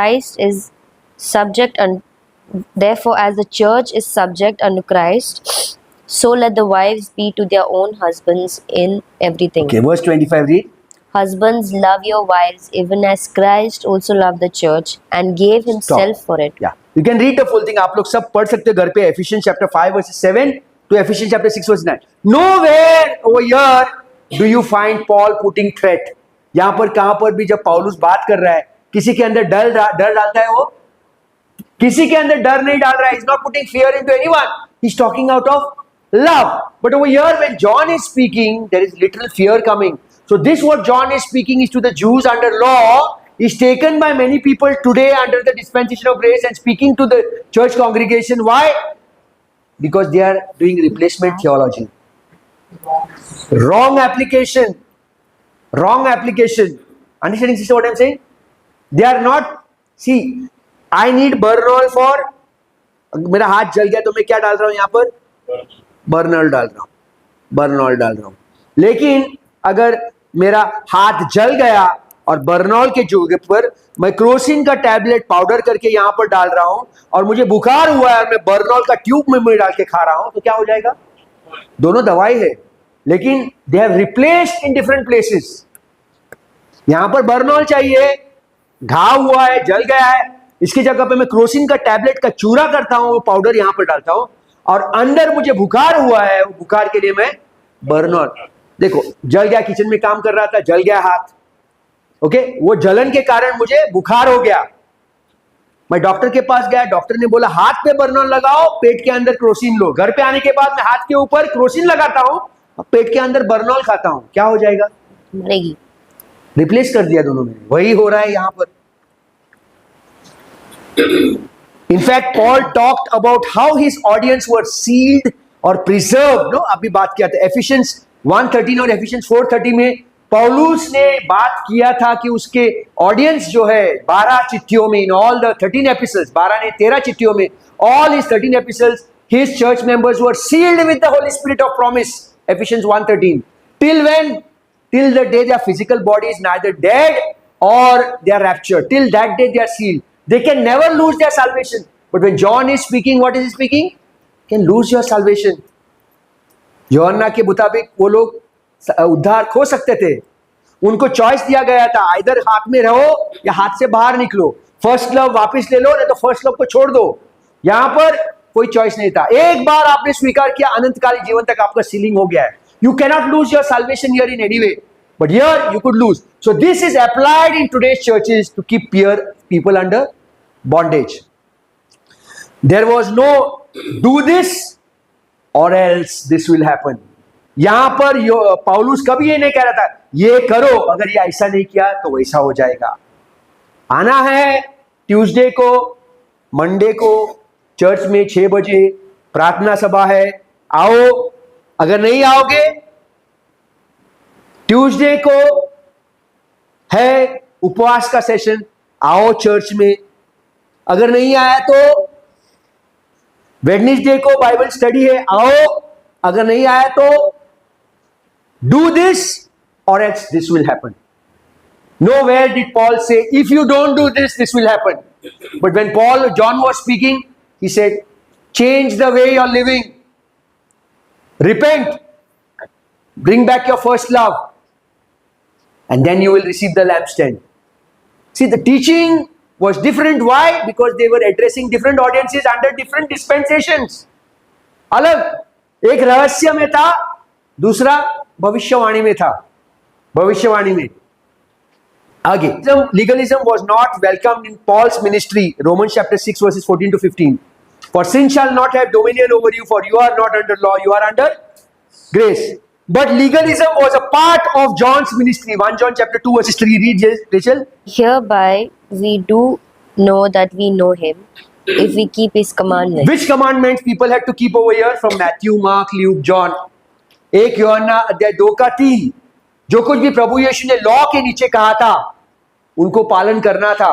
church is subject unto Christ, so let the wives be to their own husbands in everything. Okay, verse 25 read. Husbands, love your wives, even as Christ also loved the church and gave himself for it. Yeah, you can read the full thing. आप लोग सब पढ़ सकते हो घर पे. Ephesians chapter 5 verses 7 to Ephesians chapter 6 verse 9. Nowhere over here do you find Paul putting threat. यहाँ पर कहाँ पर भी जब पौलुस बात कर रहा है, किसी के अंदर डर डालता है वो? किसी के अंदर डर नहीं डाल रहा है. He's not putting fear into anyone. He's talking out of love. But over here when John is speaking, there is little fear coming. So this what John is speaking is to the Jews under law, is taken by many people today under the dispensation of grace and speaking to the church congregation. Why? Because they are doing replacement theology. Wrong application. Wrong application. Understanding, sister, what I'm saying? They are not, see, I need Bernol for, मेरा हाथ जल गया तो मैं क्या डाल रहा हूं यहाँ पर? बर्नॉल डाल रहा हूं, बर्नॉल डाल रहा हूं. लेकिन अगर मेरा हाथ जल गया और बर्नॉल के जगह पर मैं क्रोसिन का टैबलेट पाउडर करके यहां पर डाल रहा हूं और मुझे बुखार हुआ है और मैं बर्नॉल का ट्यूब में डाल के खा रहा हूं, तो क्या हो जाएगा? दोनों दवाई है, लेकिन they have replaced in different places. यहां पर बर्नॉल चाहिए, घाव हुआ है, जल गया है, इसकी जगह पे मैं क्रोसिन का टैबलेट का चूरा करता हूं, वो पाउडर यहां पर डालता हूं. और अंदर मुझे बुखार हुआ है, वो बुखार के लिए मैं बर्नॉल. देखो, जल गया, किचन में काम कर रहा था, जल गया हाथ. ओके, वो जलन के कारण मुझे बुखार हो गया. मैं डॉक्टर के पास गया, डॉक्टर ने बोला हाथ पे बर्नॉल लगाओ, पेट के अंदर क्रोसिन लो. घर पे आने के बाद मैं हाथ के ऊपर क्रोसिन लगाता हूं, पेट के अंदर बर्नॉल खाता हूं, क्या हो जाएगा? मरेगी. रिप्लेस कर दिया दोनों में. वही हो रहा है यहां पर. In fact, Paul talked about how his audience were sealed or preserved. No, अभी बात किया था Ephesians 1:13 और Ephesians 4:30 में पौलुस ने बात किया था कि उसके ऑडियंस जो है 12 चिट्ठियों में, in all the 13 epistles, 12 ने 13 चिट्ठियों में, all his 13 epistles, his church members were sealed with the Holy Spirit of promise. Ephesians 1:13. Till when? Till the day their physical body is neither dead or they are raptured. Till that day they are sealed. They can never lose their salvation. But when John is speaking, what is he speaking? You can lose your salvation. यूहन्ना के मुताबिक वो लोग उद्धार खो सकते थे. उनको चॉइस दिया गया था, इधर हाथ में रहो या हाथ से बाहर निकलो. फर्स्ट लव वापस ले लो, नहीं तो फर्स्ट लव को छोड़ दो. यहां पर कोई चॉइस नहीं था. एक बार आपने स्वीकार किया, अनंतकालीन जीवन तक आपका सीलिंग हो गया है. You cannot lose your salvation here in any way. But here you could lose. So this is applied in today's churches to keep people under bondage. There was no do this or else this will happen. यहां पर पौलुस कभी ये नहीं कह रहा था ये करो, अगर ये ऐसा नहीं किया तो वैसा हो जाएगा. आना है ट्यूसडे को, मंडे को चर्च में 6 बजे प्रार्थना सभा है, आओ. अगर नहीं आओगे, ट्यूसडे को है उपवास का सेशन, आओ चर्च में. अगर नहीं आया तो वेडनेसडे को बाइबल स्टडी है, आओ. अगर नहीं आया तो डू दिस और else this will happen. Nowhere did Paul say, if you don't do this, this will happen. But when John was speaking, he said, change the way you're living. Repent. Bring back your first love. And then you will receive the lampstand. See, the teaching was different. Why? Because they were addressing different audiences under different dispensations. अलग एक रहस्य में था, दूसरा भविष्यवाणी में था. भविष्यवाणी में आगे. Legalism was not welcomed in Paul's ministry. Romans chapter 6 verses 14 to 15. For sin shall not have dominion over you, for you are not under law, you are under grace. But legalism was a part of John's ministry. 1 John chapter 2 verses 3. Read, Rachel. Hereby we do know that we know him, if we keep his commandments. Which commandments people had to keep over here from Matthew, Mark, Luke, John? 1 यूहन्ना अध्याय 2 का 3. जो कुछ भी प्रभु यीशु ने law के नीचे कहा था उनको पालन करना था.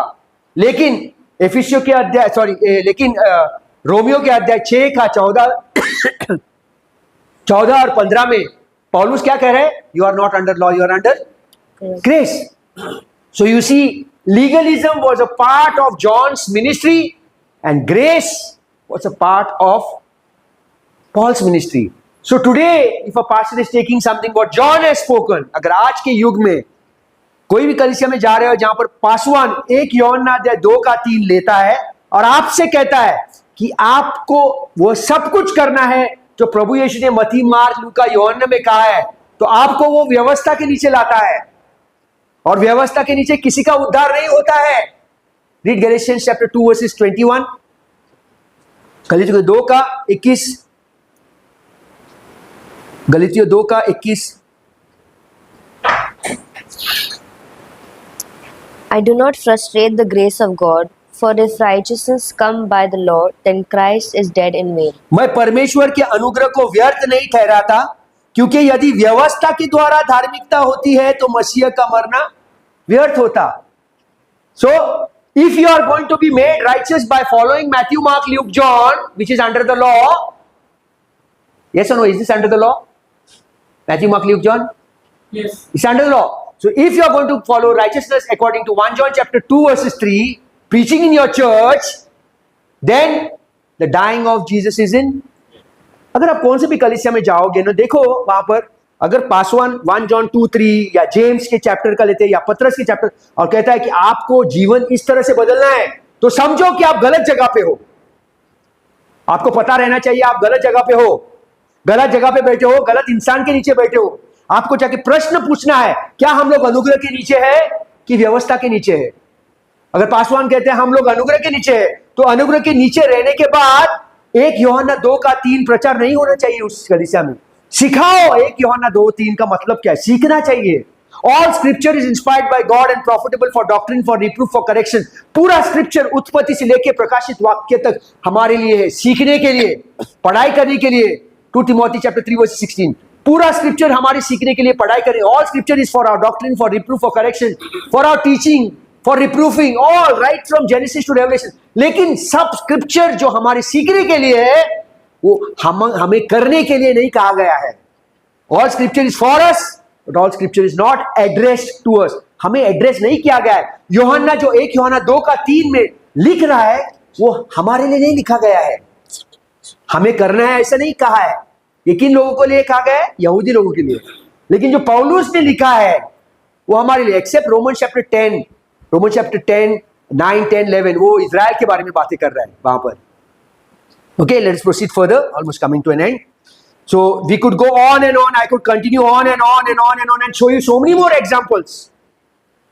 लेकिन एफिसियों के अध्याय लेकिन रोमियो के अध्याय 6 का 14 और 15 में पौलुस क्या कह रहे हैं? You are not under law, you are under grace. So you see, legalism was a part of John's ministry and grace was a part of Paul's ministry. So today, if a pastor is taking something what John has spoken, अगर आज के युग में कोई भी कलीसिया में जा रहे हो जहां पर पासवान 1 यूहन्ना अध्याय 2 का 3 लेता है और आपसे कहता है कि आपको वो सब कुछ करना है जो प्रभु यीशु ने मत्ती, मार्क, लूका, यूहन्ना में कहा है, तो आपको वो व्यवस्था के नीचे लाता है और व्यवस्था के नीचे किसी का उद्धार नहीं होता है. Read Galatians chapter 2 versus 21. गलातियों 2 का 21. गलातियों 2 का 21. I do not frustrate the grace of God, for if righteousness come by the law, then Christ is dead in vain. मैं परमेश्वर के अनुग्रह को व्यर्थ नहीं ठहराता, क्योंकि यदि व्यवस्था के द्वारा धार्मिकता होती है तो मसीह का मरना व्यर्थ होता. So if you are going to be made righteous by following Matthew, Mark, Luke, John, which is under the law, yes or no, is this under the law? Matthew, Mark, Luke, John? Yes. It's under the law. So if you are going to follow righteousness according to 1 John chapter 2 verses 3, preaching in your church, then the dying of Jesus is in. अगर आप कौन से भी कलीसिया में जाओगे ना, देखो वहां पर अगर पासवान 1 John 2:3 या जेम्स के चैप्टर का लेते हैं या पत्रस के चैप्टर और कहता है कि आपको जीवन इस तरह से बदलना है, तो समझो कि आप गलत जगह पे हो. आपको पता रहना चाहिए आप गलत जगह पे हो, गलत जगह पे बैठे हो, गलत इंसान के नीचे बैठे हो. आपको जाके प्रश्न पूछना है, क्या हम लोग अनुग्रह के नीचे है कि व्यवस्था के नीचे है? अगर पासवान कहते हैं हम लोग अनुग्रह के नीचे है, तो अनुग्रह के नीचे रहने के बाद 1 यूहन्ना 2 का 3 प्रचार नहीं होना चाहिए उस कलीसिया में. सिखाओ 1 यूहन्ना 2:3 का मतलब क्या है, सीखना चाहिए. All scripture is inspired by God and profitable for doctrine, for reproof, for correction. पूरा स्क्रिप्चर उत्पत्ति से लेकर प्रकाशित वाक्य तक हमारे लिए है, सीखने के लिए, पढ़ाई करने के लिए. 2 Timothy chapter 3 verse 16. पूरा स्क्रिप्चर हमारे सीखने के लिए, पढ़ाई करें. All scripture is for our doctrine, for reproof, for correction, for our teaching, for reproofing, all right from Genesis to Revelation. लेकिन सब स्क्रिप्चर जो हमारे सीखने के लिए है वो हमें करने के लिए नहीं कहा गया है. All scripture is for us but all scripture is not addressed to us. हमें एड्रेस नहीं किया गया है. यूहन्ना जो 1 यूहन्ना 2 का 3 में लिख रहा है वो हमारे लिए नहीं लिखा गया है. हमें करना है ऐसा नहीं कहा है. ये किन लोगों को लिए कहा गया है? यहूदी लोगों के लिए. लेकिन जो पौलुस ने लिखा है वो हमारे लिए, except Roman chapter 10, Roman chapter 10, 9, 10, 11, वो इजराइल के बारे में बातें कर रहा है वहां पर. Okay, let's proceed further. Almost coming to an end. So we could go on and on. I could continue on and on and on and on and show you so many more examples,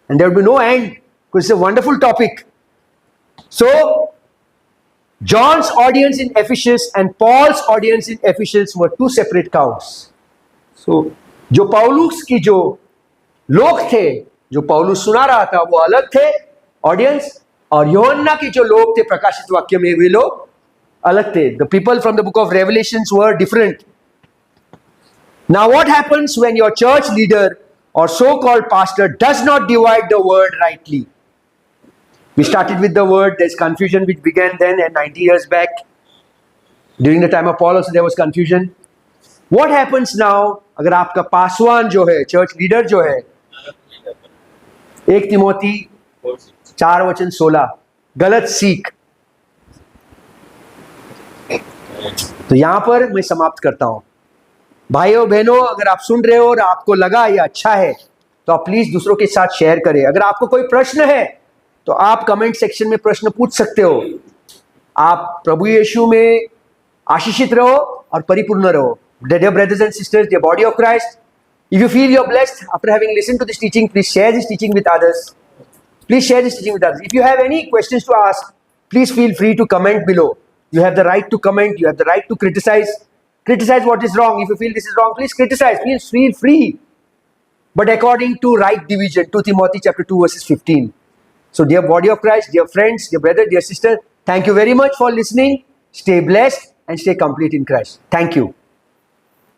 and there will be no end because it's a wonderful topic. So John's audience in Ephesus and Paul's audience in Ephesus were two separate cows. So जो पौलुस की जो लोग थे, जो पौलुस सुना रहा था, वो अलग थे ऑडियंस, और यूहन्ना के जो लोग थे प्रकाशित वाक्य में वे लोग अलग थे. The people from the book of Revelations were different. Now what happens when your church leader or so-called pastor does not divide the word rightly? We started with the word, there's confusion which began then and 90 years back. During the time of Paul also there was confusion. What happens now अगर आपका पासवान जो है, church leader जो है, 1 तिमोथी 4:16 गलत सीख. तो यहां पर मैं समाप्त करता हूं. भाइयों बहनों, अगर आप सुन रहे हो और आपको लगा ये अच्छा है तो आप प्लीज दूसरों के साथ शेयर करें. अगर आपको कोई प्रश्न है तो आप कमेंट सेक्शन में प्रश्न पूछ सकते हो. आप प्रभु यीशु में आशीषित रहो और परिपूर्ण रहो. Dear brothers and sisters, dear body of Christ, if you feel you're blessed after having listened to this teaching, please share this teaching with others. Please share this teaching with others. If you have any questions to ask, please feel free to comment below. You have the right to comment. You have the right to criticize. Criticize what is wrong. If you feel this is wrong, please criticize. Please feel free. But according to right division, 2 Timothy chapter 2 verses 15. So dear body of Christ, dear friends, dear brother, dear sister, thank you very much for listening. Stay blessed and stay complete in Christ. Thank you.